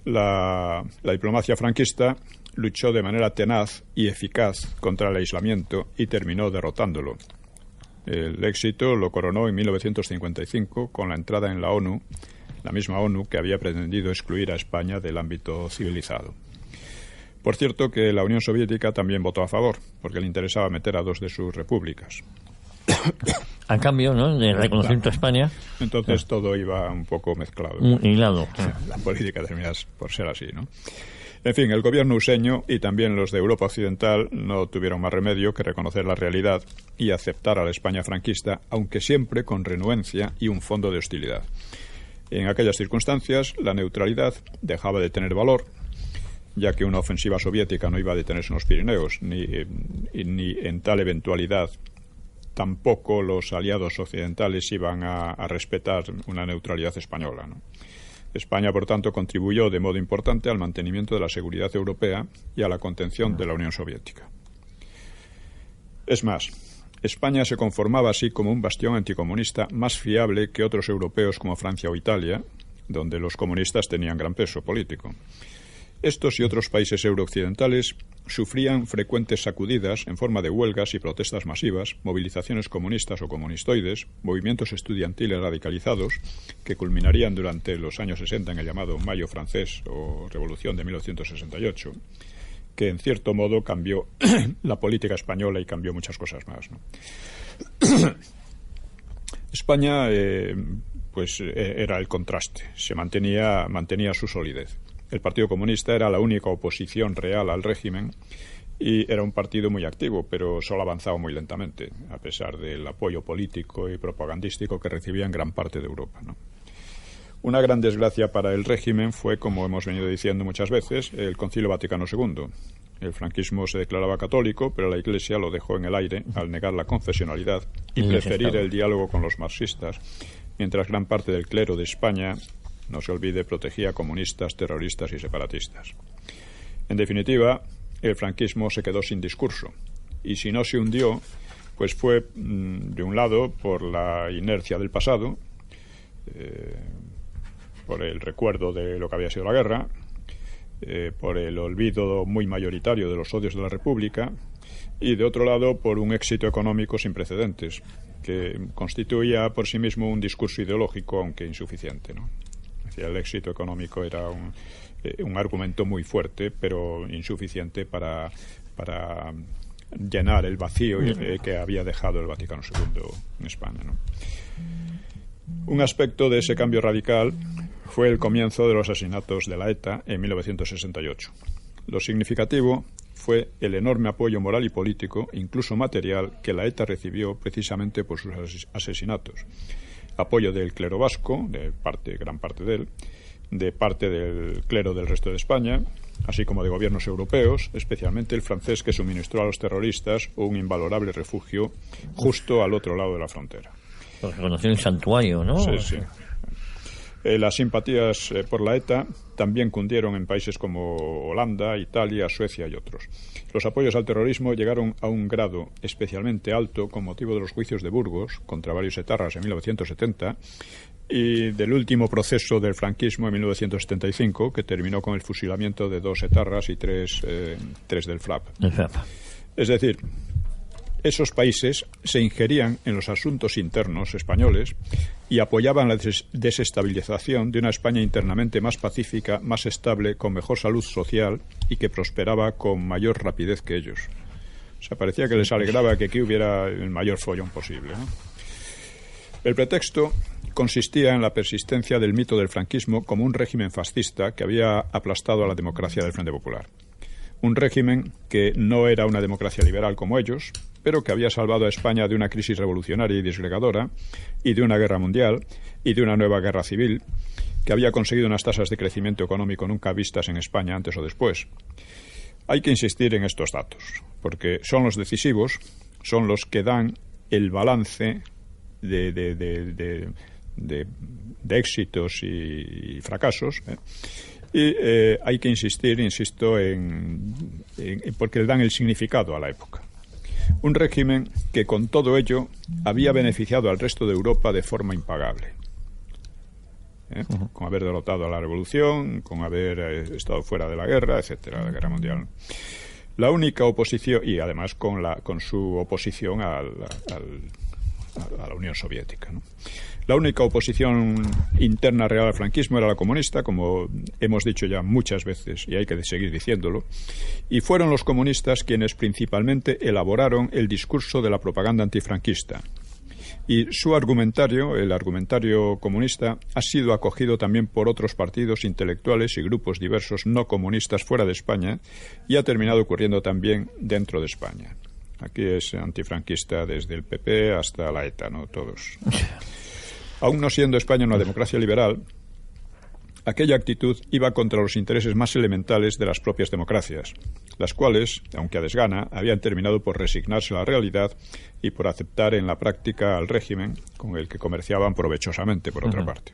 Speaker 3: La diplomacia franquista luchó de manera tenaz y eficaz contra el aislamiento y terminó derrotándolo. El éxito lo coronó en 1955 con la entrada en la ONU, la misma ONU que había pretendido excluir a España del ámbito civilizado. Por cierto que la Unión Soviética también votó a favor, porque le interesaba meter a dos de sus repúblicas.
Speaker 2: A cambio, ¿no?, de reconocimiento a España.
Speaker 3: Entonces todo iba un poco mezclado.
Speaker 2: Hilado.
Speaker 3: La política termina por ser así, ¿no? En fin, el gobierno useño y también los de Europa Occidental no tuvieron más remedio que reconocer la realidad y aceptar a la España franquista, aunque siempre con renuencia y un fondo de hostilidad. En aquellas circunstancias, la neutralidad dejaba de tener valor, ya que una ofensiva soviética no iba a detenerse en los Pirineos, ni en tal eventualidad tampoco los aliados occidentales iban a respetar una neutralidad española, ¿no? España, por tanto, contribuyó de modo importante al mantenimiento de la seguridad europea y a la contención de la Unión Soviética. Es más, España se conformaba así como un bastión anticomunista más fiable que otros europeos como Francia o Italia, donde los comunistas tenían gran peso político. Estos y otros países eurooccidentales sufrían frecuentes sacudidas en forma de huelgas y protestas masivas, movilizaciones comunistas o comunistoides, movimientos estudiantiles radicalizados que culminarían durante los años 60 en el llamado Mayo francés o Revolución de 1968, que en cierto modo cambió la política española y cambió muchas cosas más, ¿no? España era el contraste, se mantenía su solidez. El Partido Comunista era la única oposición real al régimen y era un partido muy activo, pero solo avanzaba muy lentamente, a pesar del apoyo político y propagandístico que recibía en gran parte de Europa, ¿no? Una gran desgracia para el régimen fue, como hemos venido diciendo muchas veces, el Concilio Vaticano II. El franquismo se declaraba católico, pero la Iglesia lo dejó en el aire al negar la confesionalidad y preferir el diálogo con los marxistas, mientras gran parte del clero de España, no se olvide, protegía a comunistas, terroristas y separatistas. En definitiva, el franquismo se quedó sin discurso y si no se hundió, pues fue, de un lado, por la inercia del pasado, por el recuerdo de lo que había sido la guerra, por el olvido muy mayoritario de los odios de la República y, de otro lado, por un éxito económico sin precedentes, que constituía por sí mismo un discurso ideológico, aunque insuficiente, ¿no? El éxito económico era un argumento muy fuerte, pero insuficiente para llenar el vacío que había dejado el Vaticano II en España, ¿no? Un aspecto de ese cambio radical fue el comienzo de los asesinatos de la ETA en 1968. Lo significativo fue el enorme apoyo moral y político, incluso material, que la ETA recibió precisamente por sus asesinatos. Apoyo del clero vasco, gran parte de él, de parte del clero del resto de España, así como de gobiernos europeos, especialmente el francés, que suministró a los terroristas un invalorable refugio justo al otro lado de la frontera.
Speaker 2: Pues reconoció el santuario, ¿no?
Speaker 3: Sí, sí. Las simpatías por la ETA también cundieron en países como Holanda, Italia, Suecia y otros. Los apoyos al terrorismo llegaron a un grado especialmente alto con motivo de los juicios de Burgos contra varios etarras en 1970 y del último proceso del franquismo en 1975, que terminó con el fusilamiento de 2 etarras y 3 del FRAP. Es decir, esos países se ingerían en los asuntos internos españoles y apoyaban la desestabilización de una España internamente más pacífica, más estable, con mejor salud social y que prosperaba con mayor rapidez que ellos. O sea, parecía que les alegraba que aquí hubiera el mayor follón posible, ¿no? El pretexto consistía en la persistencia del mito del franquismo como un régimen fascista que había aplastado a la democracia del Frente Popular. Un régimen que no era una democracia liberal como ellos, pero que había salvado a España de una crisis revolucionaria y disgregadora, y de una guerra mundial, y de una nueva guerra civil, que había conseguido unas tasas de crecimiento económico nunca vistas en España antes o después. Hay que insistir en estos datos, porque son los decisivos, son los que dan el balance de éxitos y fracasos, Y hay que insisto, porque le dan el significado a la época. Un régimen que con todo ello había beneficiado al resto de Europa de forma impagable. Con haber derrotado a la revolución, con haber estado fuera de la guerra, etcétera, la guerra mundial. La única oposición, y además con su oposición a la Unión Soviética, ¿no? La única oposición interna real al franquismo era la comunista, como hemos dicho ya muchas veces, y hay que seguir diciéndolo, y fueron los comunistas quienes principalmente elaboraron el discurso de la propaganda antifranquista. Y su argumentario, el argumentario comunista, ha sido acogido también por otros partidos intelectuales y grupos diversos no comunistas fuera de España, y ha terminado ocurriendo también dentro de España. Aquí es antifranquista desde el PP hasta la ETA, ¿no? Todos. Aún no siendo España una democracia liberal, aquella actitud iba contra los intereses más elementales de las propias democracias, las cuales, aunque a desgana, habían terminado por resignarse a la realidad y por aceptar en la práctica al régimen con el que comerciaban provechosamente, por otra parte.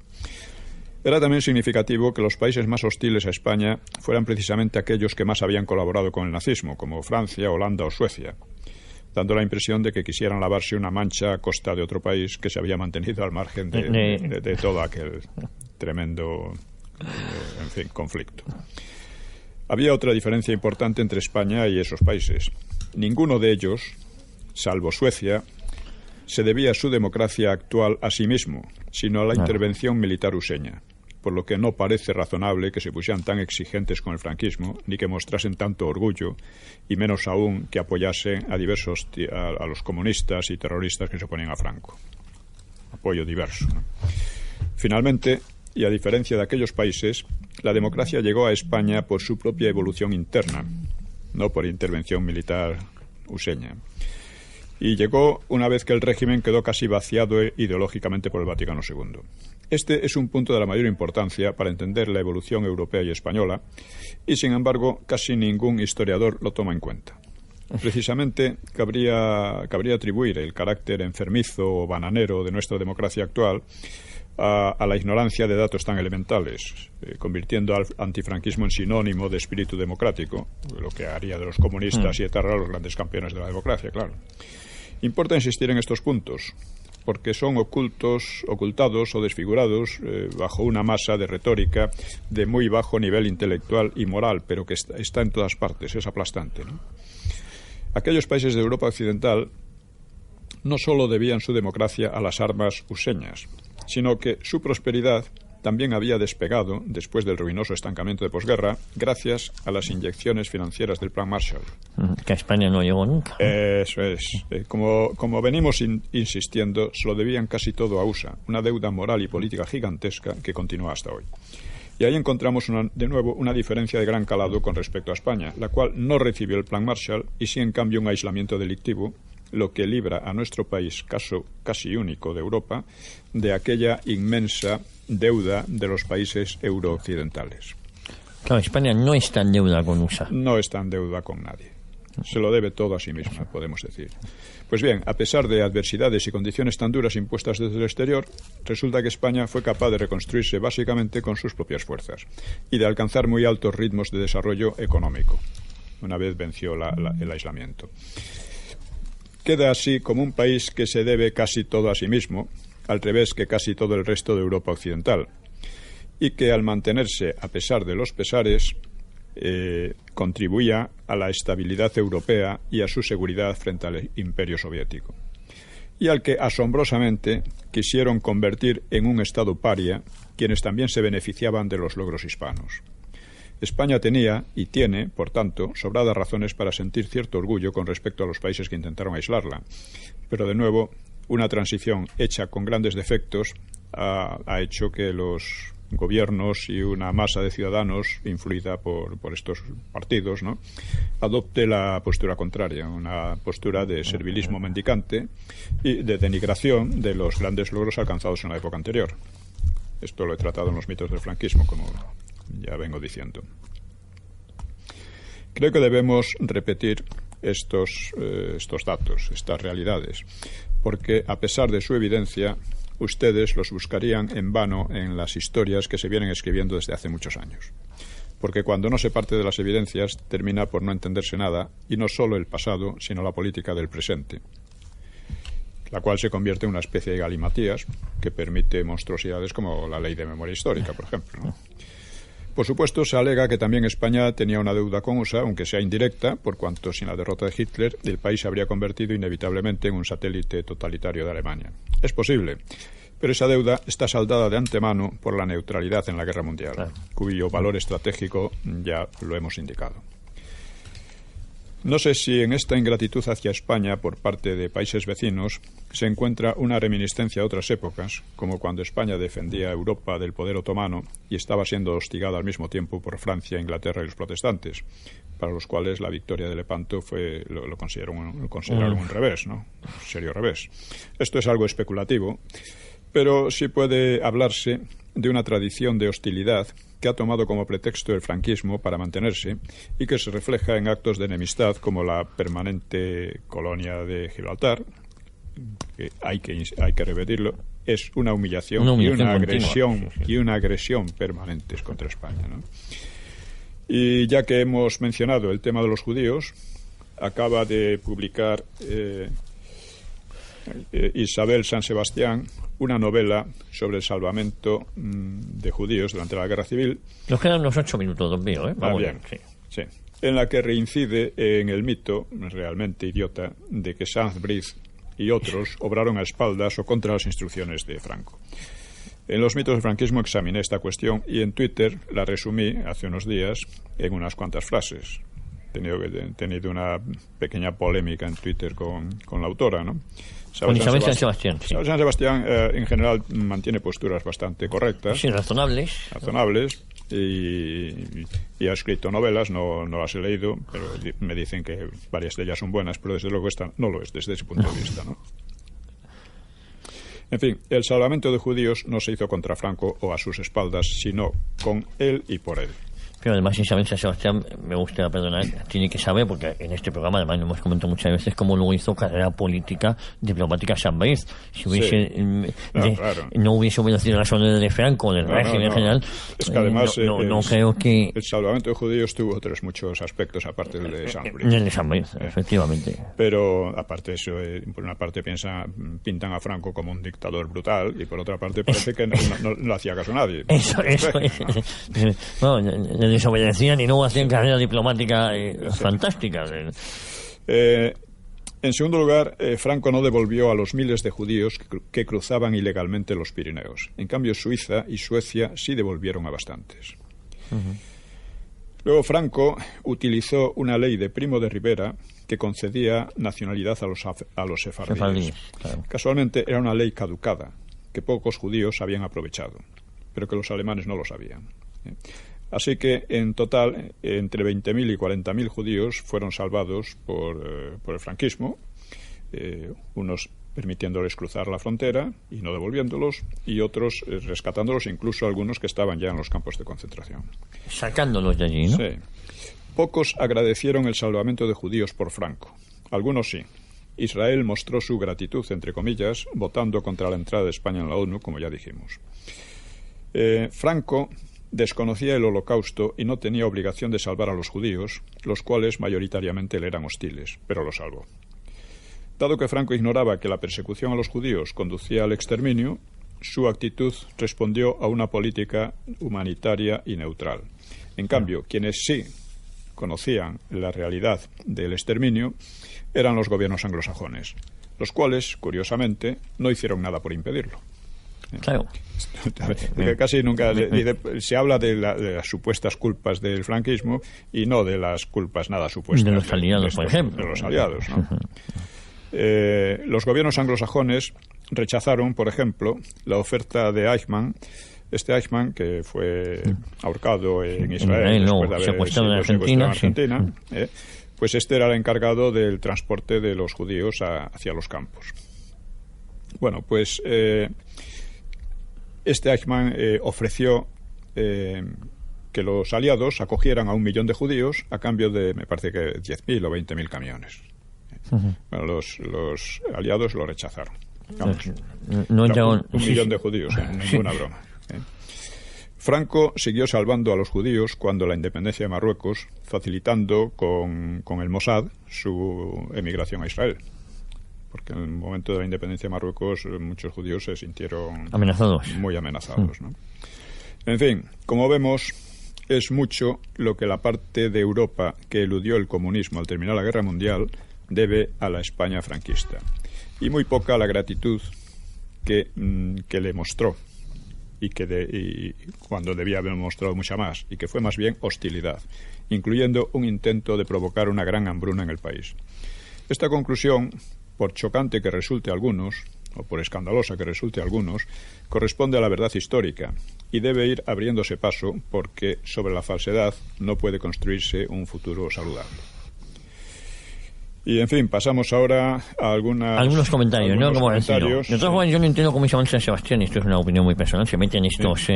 Speaker 3: Era también significativo que los países más hostiles a España fueran precisamente aquellos que más habían colaborado con el nazismo, como Francia, Holanda o Suecia, dando la impresión de que quisieran lavarse una mancha a costa de otro país que se había mantenido al margen de todo aquel tremendo conflicto. Había otra diferencia importante entre España y esos países. Ninguno de ellos, salvo Suecia, se debía su democracia actual a sí mismo, sino a la intervención militar useña, por lo que no parece razonable que se pusieran tan exigentes con el franquismo, ni que mostrasen tanto orgullo, y menos aún que apoyasen a los comunistas y terroristas que se oponían a Franco. Apoyo diverso, ¿no? Finalmente, y a diferencia de aquellos países, la democracia llegó a España por su propia evolución interna, no por intervención militar useña. Y llegó una vez que el régimen quedó casi vaciado ideológicamente por el Vaticano II. Este es un punto de la mayor importancia para entender la evolución europea y española, y sin embargo casi ningún historiador lo toma en cuenta. Precisamente cabría atribuir el carácter enfermizo o bananero de nuestra democracia actual a la ignorancia de datos tan elementales, convirtiendo al antifranquismo en sinónimo de espíritu democrático, lo que haría de los comunistas y etarra los grandes campeones de la democracia, claro. Importa insistir en estos puntos, porque son ocultados o desfigurados bajo una masa de retórica de muy bajo nivel intelectual y moral, pero que está en todas partes, es aplastante, ¿no? Aquellos países de Europa Occidental no solo debían su democracia a las armas useñas, sino que su prosperidad también había despegado, después del ruinoso estancamiento de posguerra, gracias a las inyecciones financieras del Plan Marshall.
Speaker 2: Que a España no llegó nunca.
Speaker 3: Eso es. Como venimos insistiendo, se lo debían casi todo a USA, una deuda moral y política gigantesca que continúa hasta hoy. Y ahí encontramos de nuevo una diferencia de gran calado con respecto a España, la cual no recibió el Plan Marshall y sí, en cambio, un aislamiento delictivo, lo que libra a nuestro país, caso casi único de Europa, de aquella inmensa deuda de los países eurooccidentales.
Speaker 2: Claro, España no está en deuda con USA.
Speaker 3: No está en deuda con nadie. Se lo debe todo a sí misma, podemos decir. Pues bien, a pesar de adversidades y condiciones tan duras impuestas desde el exterior, resulta que España fue capaz de reconstruirse básicamente con sus propias fuerzas y de alcanzar muy altos ritmos de desarrollo económico, una vez venció el aislamiento. Queda así como un país que se debe casi todo a sí mismo, al revés que casi todo el resto de Europa Occidental, y que al mantenerse a pesar de los pesares, contribuía a la estabilidad europea y a su seguridad frente al Imperio Soviético, y al que asombrosamente quisieron convertir en un Estado paria quienes también se beneficiaban de los logros hispanos. España tenía y tiene, por tanto, sobradas razones para sentir cierto orgullo con respecto a los países que intentaron aislarla, pero de nuevo una transición hecha con grandes defectos ha hecho que los gobiernos y una masa de ciudadanos influida por estos partidos, ¿no?, adopte la postura contraria, una postura de servilismo mendicante y de denigración de los grandes logros alcanzados en la época anterior. Esto lo he tratado en los mitos del franquismo, como ya vengo diciendo. Creo que debemos repetir estos datos, estas realidades, porque a pesar de su evidencia, ustedes los buscarían en vano en las historias que se vienen escribiendo desde hace muchos años. Porque cuando no se parte de las evidencias, termina por no entenderse nada, y no solo el pasado, sino la política del presente, la cual se convierte en una especie de galimatías que permite monstruosidades como la ley de memoria histórica, por ejemplo, ¿no? Por supuesto, se alega que también España tenía una deuda con USA, aunque sea indirecta, por cuanto sin la derrota de Hitler el país se habría convertido inevitablemente en un satélite totalitario de Alemania. Es posible, pero esa deuda está saldada de antemano por la neutralidad en la Guerra Mundial, cuyo valor estratégico ya lo hemos indicado. No sé si en esta ingratitud hacia España por parte de países vecinos se encuentra una reminiscencia de otras épocas, como cuando España defendía a Europa del poder otomano y estaba siendo hostigada al mismo tiempo por Francia, Inglaterra y los protestantes, para los cuales la victoria de Lepanto lo consideraron un revés, ¿no? Un serio revés. Esto es algo especulativo, pero sí puede hablarse de una tradición de hostilidad que ha tomado como pretexto el franquismo para mantenerse y que se refleja en actos de enemistad como la permanente colonia de Gibraltar, que hay que repetirlo, es una humillación y una agresión permanentes contra España, ¿no? Y ya que hemos mencionado el tema de los judíos, acaba de publicar Isabel San Sebastián una novela sobre el salvamento de judíos durante la Guerra Civil.
Speaker 2: Nos quedan unos 8 minutos, don Pío, ¿eh? Vamos
Speaker 3: bien. Sí. En la que reincide en el mito, realmente idiota, de que Sanz-Briz y otros obraron a espaldas o contra las instrucciones de Franco. En los mitos del franquismo examiné esta cuestión y en Twitter la resumí hace unos días en unas cuantas frases. He tenido una pequeña polémica en Twitter con la autora, ¿no?
Speaker 2: Con Isabel San Sebastián. Sí.
Speaker 3: San Sebastián en general mantiene posturas bastante correctas.
Speaker 2: Sí, razonables.
Speaker 3: Y ha escrito novelas, no las he leído, pero me dicen que varias de ellas son buenas, pero desde luego esta no lo es desde ese punto de vista, ¿no? En fin, el salvamento de judíos no se hizo contra Franco o a sus espaldas, sino con él y por él.
Speaker 2: Pero además Isabel San Sebastián, me gusta perdonar, tiene que saber, porque en este programa además lo hemos comentado muchas veces, cómo luego hizo carrera política, diplomática Sanz-Briz. Si hubiese, no hubiese obedecido las órdenes de Franco, del régimen en general,
Speaker 3: es que además
Speaker 2: no creo que...
Speaker 3: El salvamento de judíos tuvo muchos aspectos aparte del de Sanz-Briz.
Speaker 2: El de Sanz-Briz, efectivamente.
Speaker 3: Pero aparte de eso, por una parte pintan a Franco como un dictador brutal y por otra parte parece que no hacía caso a nadie.
Speaker 2: Eso es. Desobedecían y no hacían carrera diplomática fantástica.
Speaker 3: En segundo lugar, Franco no devolvió a los miles de judíos que cruzaban ilegalmente los Pirineos. En cambio, Suiza y Suecia sí devolvieron a bastantes. Luego, Franco utilizó una ley de Primo de Rivera que concedía nacionalidad a los sefardíes.
Speaker 2: Claro.
Speaker 3: Casualmente era una ley caducada que pocos judíos habían aprovechado, pero que los alemanes no lo sabían. Así que, en total, entre 20.000 y 40.000 judíos fueron salvados por el franquismo, unos permitiéndoles cruzar la frontera y no devolviéndolos, y otros rescatándolos, incluso algunos que estaban ya en los campos de concentración.
Speaker 2: Sacándolos de allí, ¿no?
Speaker 3: Sí. Pocos agradecieron el salvamento de judíos por Franco. Algunos sí. Israel mostró su gratitud, entre comillas, votando contra la entrada de España en la ONU, como ya dijimos. Franco desconocía el Holocausto y no tenía obligación de salvar a los judíos, los cuales mayoritariamente le eran hostiles, pero lo salvó. Dado que Franco ignoraba que la persecución a los judíos conducía al exterminio, su actitud respondió a una política humanitaria y neutral. En cambio, quienes sí conocían la realidad del exterminio eran los gobiernos anglosajones, los cuales, curiosamente, no hicieron nada por impedirlo.
Speaker 2: Claro.
Speaker 3: Casi nunca se habla de las supuestas culpas del franquismo y no de las culpas nada supuestas
Speaker 2: de los aliados, por ejemplo.
Speaker 3: De los aliados, ¿no? Los gobiernos anglosajones rechazaron, por ejemplo, la oferta de Eichmann. Este Eichmann, que fue ahorcado en Israel después de haber sido secuestrado en Argentina, pues este era el encargado del transporte de los judíos hacia los campos. Bueno, pues este Eichmann ofreció que los aliados acogieran a 1 millón de judíos a cambio de, me parece que 10.000 o 20.000 camiones. Bueno, los aliados lo rechazaron. Vamos,
Speaker 2: no
Speaker 3: un millón de judíos, ninguna broma. Franco siguió salvando a los judíos cuando la independencia de Marruecos, facilitando con el Mossad su emigración a Israel. Porque en el momento de la independencia de Marruecos muchos judíos se sintieron muy amenazados, ¿no? En fin, como vemos, es mucho lo que la parte de Europa que eludió el comunismo al terminar la Guerra Mundial debe a la España franquista. Y muy poca la gratitud que le mostró y cuando debía haber mostrado mucha más, y que fue más bien hostilidad, incluyendo un intento de provocar una gran hambruna en el país. Esta conclusión, por chocante que resulte a algunos, o por escandalosa que resulte a algunos, corresponde a la verdad histórica y debe ir abriéndose paso porque sobre la falsedad no puede construirse un futuro saludable. Y en fin, pasamos ahora a algunos comentarios, ¿no? Como comentarios.
Speaker 2: De todas formas, yo no entiendo cómo se llama San Sebastián, esto es una opinión muy personal, se meten estos...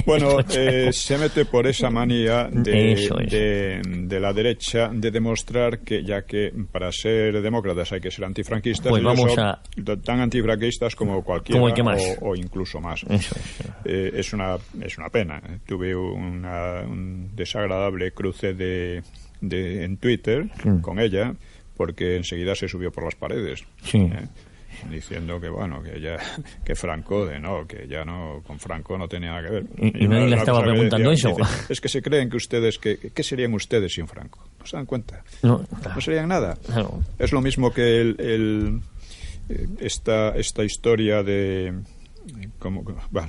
Speaker 3: Bueno, se mete por esa manía de la derecha de demostrar que, ya que para ser demócratas hay que ser antifranquistas,
Speaker 2: pues vamos
Speaker 3: son tan antifranquistas como cualquiera,
Speaker 2: como el que más.
Speaker 3: O incluso más. Es una pena. Tuve un desagradable cruce en Twitter con ella, porque enseguida se subió por las paredes.
Speaker 2: Sí.
Speaker 3: Diciendo que Franco, que ya no, con Franco no tenía nada que ver.
Speaker 2: Y nadie le estaba preguntando eso.
Speaker 3: Dice, es que se creen que ustedes, ¿qué serían ustedes sin Franco? ¿No se dan cuenta?
Speaker 2: No
Speaker 3: serían nada.
Speaker 2: Claro.
Speaker 3: Es lo mismo que esta historia de...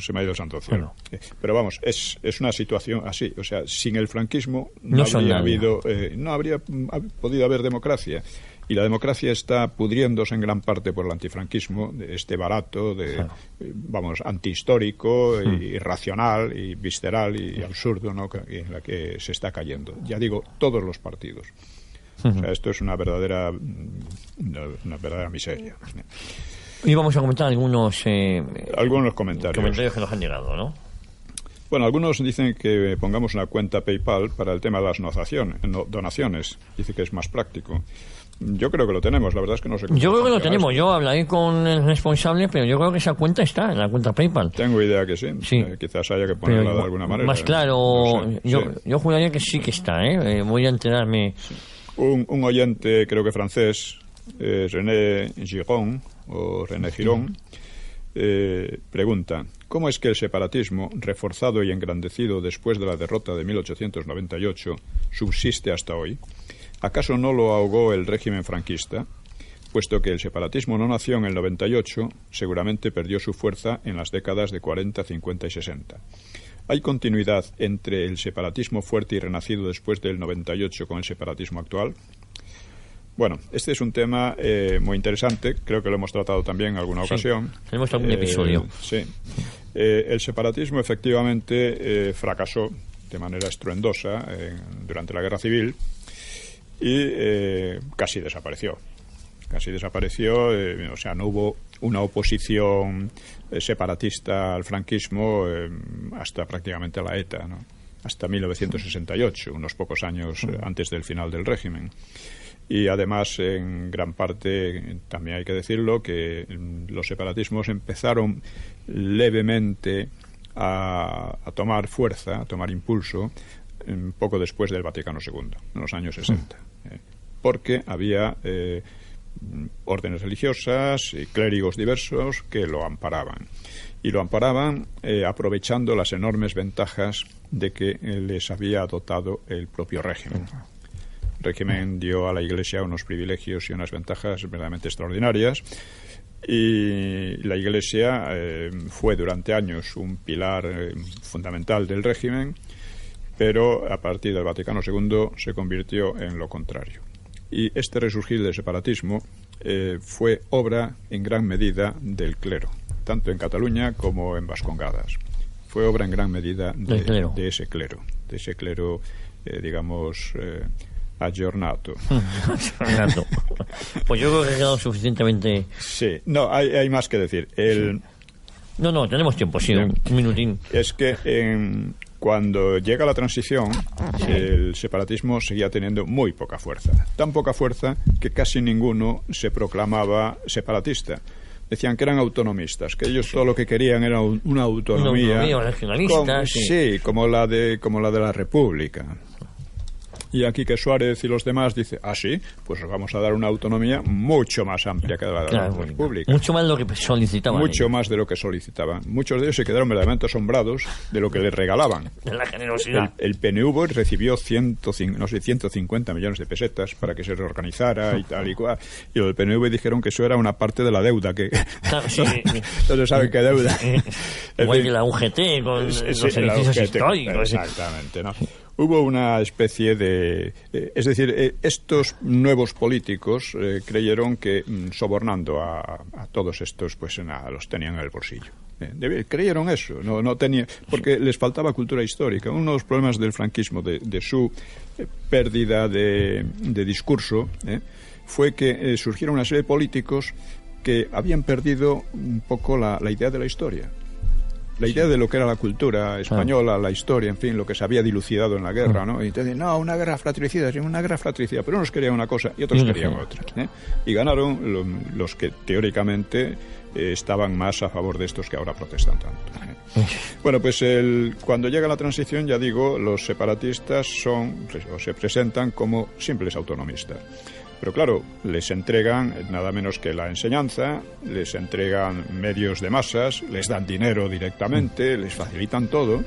Speaker 3: se me ha ido el santo cielo. Bueno. Pero vamos, es una situación así. O sea, sin el franquismo no habría podido haber democracia. Y la democracia está pudriéndose en gran parte por el antifranquismo, barato, antihistórico, irracional y visceral y absurdo, ¿no? En la que se está cayendo. Ya digo, todos los partidos. O sea, esto es una verdadera miseria.
Speaker 2: Y vamos a comentar algunos
Speaker 3: comentarios
Speaker 2: que nos han llegado, ¿no?
Speaker 3: Bueno, algunos dicen que pongamos una cuenta PayPal para el tema de las donaciones. Dice que es más práctico. Yo creo que lo tenemos, la verdad es que no sé cómo.
Speaker 2: Yo creo que lo tenemos, yo hablaré con el responsable, pero yo creo que esa cuenta está en la cuenta PayPal.
Speaker 3: Tengo idea que sí. Quizás haya que ponerla de alguna manera.
Speaker 2: Más claro, no sé. Yo juraría que sí que está, voy a enterarme.
Speaker 3: Sí. Un oyente, creo que francés, René Giron, pregunta: ¿cómo es que el separatismo, reforzado y engrandecido después de la derrota de 1898, subsiste hasta hoy? ¿Acaso no lo ahogó el régimen franquista? Puesto que el separatismo no nació en el 98, seguramente perdió su fuerza en las décadas de 40, 50 y 60. ¿Hay continuidad entre el separatismo fuerte y renacido después del 98 con el separatismo actual? Bueno, este es un tema muy interesante, creo que lo hemos tratado también en alguna ocasión.
Speaker 2: Tenemos algún episodio.
Speaker 3: Sí. El separatismo efectivamente fracasó de manera estruendosa durante la Guerra Civil y casi desapareció. O sea, no hubo una oposición separatista al franquismo hasta prácticamente la ETA, ¿no? Hasta 1968, unos pocos años antes del final del régimen. Y además, en gran parte, también hay que decirlo, que los separatismos empezaron levemente a tomar fuerza, a tomar impulso, poco después del Vaticano II, en los años 60. Porque había órdenes religiosas y clérigos diversos que lo amparaban. Y lo amparaban aprovechando las enormes ventajas de que les había dotado el propio régimen. El régimen dio a la Iglesia unos privilegios y unas ventajas verdaderamente extraordinarias, y la Iglesia fue durante años un pilar fundamental del régimen, pero a partir del Vaticano II se convirtió en lo contrario. Y este resurgir del separatismo fue obra en gran medida del clero, tanto en Cataluña como en Vascongadas. Fue obra en gran medida de ese clero, digamos, aggiornato.
Speaker 2: Pues yo creo que ha quedado suficientemente...
Speaker 3: Sí, no, hay más que decir.
Speaker 2: No, tenemos tiempo, sí, un minutín.
Speaker 3: Es que cuando llega la transición, el separatismo seguía teniendo muy poca fuerza. Tan poca fuerza que casi ninguno se proclamaba separatista. decían que eran autonomistas, que ellos todo lo que querían era una autonomía,
Speaker 2: regionalista,
Speaker 3: como la de la República. Y aquí que Suárez y los demás dicen, sí, pues vamos a dar una autonomía mucho más amplia que la de la República.
Speaker 2: Mucho más de lo que solicitaban.
Speaker 3: Mucho más de lo que solicitaban. Muchos de ellos se quedaron verdaderamente asombrados de lo que les regalaban.
Speaker 2: De la generosidad.
Speaker 3: El PNV recibió 150 millones de pesetas para que se reorganizara y tal y cual. Y los del PNV dijeron que eso era una parte de la deuda. Que no se sabe qué deuda.
Speaker 2: Igual que la UGT con los edificios históricos.
Speaker 3: Exactamente, ¿no? Hubo una especie de... es decir, estos nuevos políticos creyeron que sobornando a todos estos, pues nada, los tenían en el bolsillo. Creyeron eso, no tenía, porque les faltaba cultura histórica. Uno de los problemas del franquismo, de su pérdida de discurso, fue que surgieron una serie de políticos que habían perdido un poco la idea de la historia. La idea de lo que era la cultura española, la historia, en fin, lo que se había dilucidado en la guerra, ¿no? Y te dicen, una guerra fratricida, pero unos querían una cosa y otros querían otra. Y ganaron los que teóricamente estaban más a favor de estos que ahora protestan tanto. Bueno, pues cuando llega la transición, ya digo, los separatistas se presentan como simples autonomistas. Pero claro, les entregan nada menos que la enseñanza, les entregan medios de masas, les dan dinero directamente, les facilitan todo.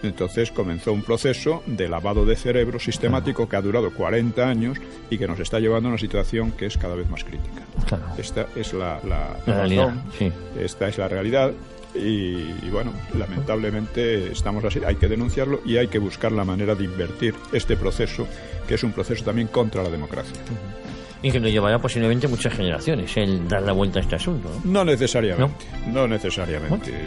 Speaker 3: Entonces comenzó un proceso de lavado de cerebro sistemático que ha durado 40 años y que nos está llevando a una situación que es cada vez más crítica.
Speaker 2: Claro.
Speaker 3: Esta es la
Speaker 2: realidad.
Speaker 3: Sí. Esta es la realidad. Y bueno, lamentablemente estamos así, hay que denunciarlo y hay que buscar la manera de invertir este proceso, que es un proceso también contra la democracia.
Speaker 2: Y que nos llevará posiblemente muchas generaciones el dar la vuelta a este asunto, ¿no?
Speaker 3: No necesariamente. ¿No?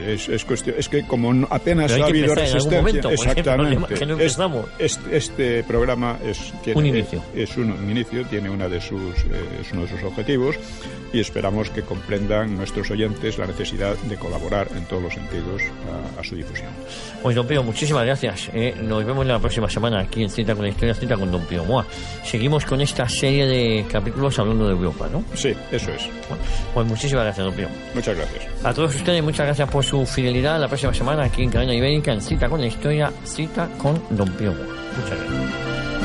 Speaker 3: Es cuestión, es que como apenas ha habido resistencia,
Speaker 2: momento,
Speaker 3: exactamente.
Speaker 2: Que no empezamos.
Speaker 3: Este programa tiene
Speaker 2: un inicio.
Speaker 3: Es un inicio, tiene uno de sus objetivos y esperamos que comprendan nuestros oyentes la necesidad de colaborar en todos los sentidos a su difusión.
Speaker 2: Pues don Pío, muchísimas gracias. Nos vemos la próxima semana aquí en Cita con la Historia, Cita con don Pío Moa. Seguimos con esta serie de capítulos hablando de Europa, ¿no?
Speaker 3: Sí, eso es.
Speaker 2: Bueno, pues muchísimas gracias, don Pío.
Speaker 3: Muchas gracias.
Speaker 2: A todos ustedes, muchas gracias por su fidelidad. La próxima semana aquí en Cadena Ibérica, en Cita con la Historia, Cita con don Pío Moa. Muchas gracias.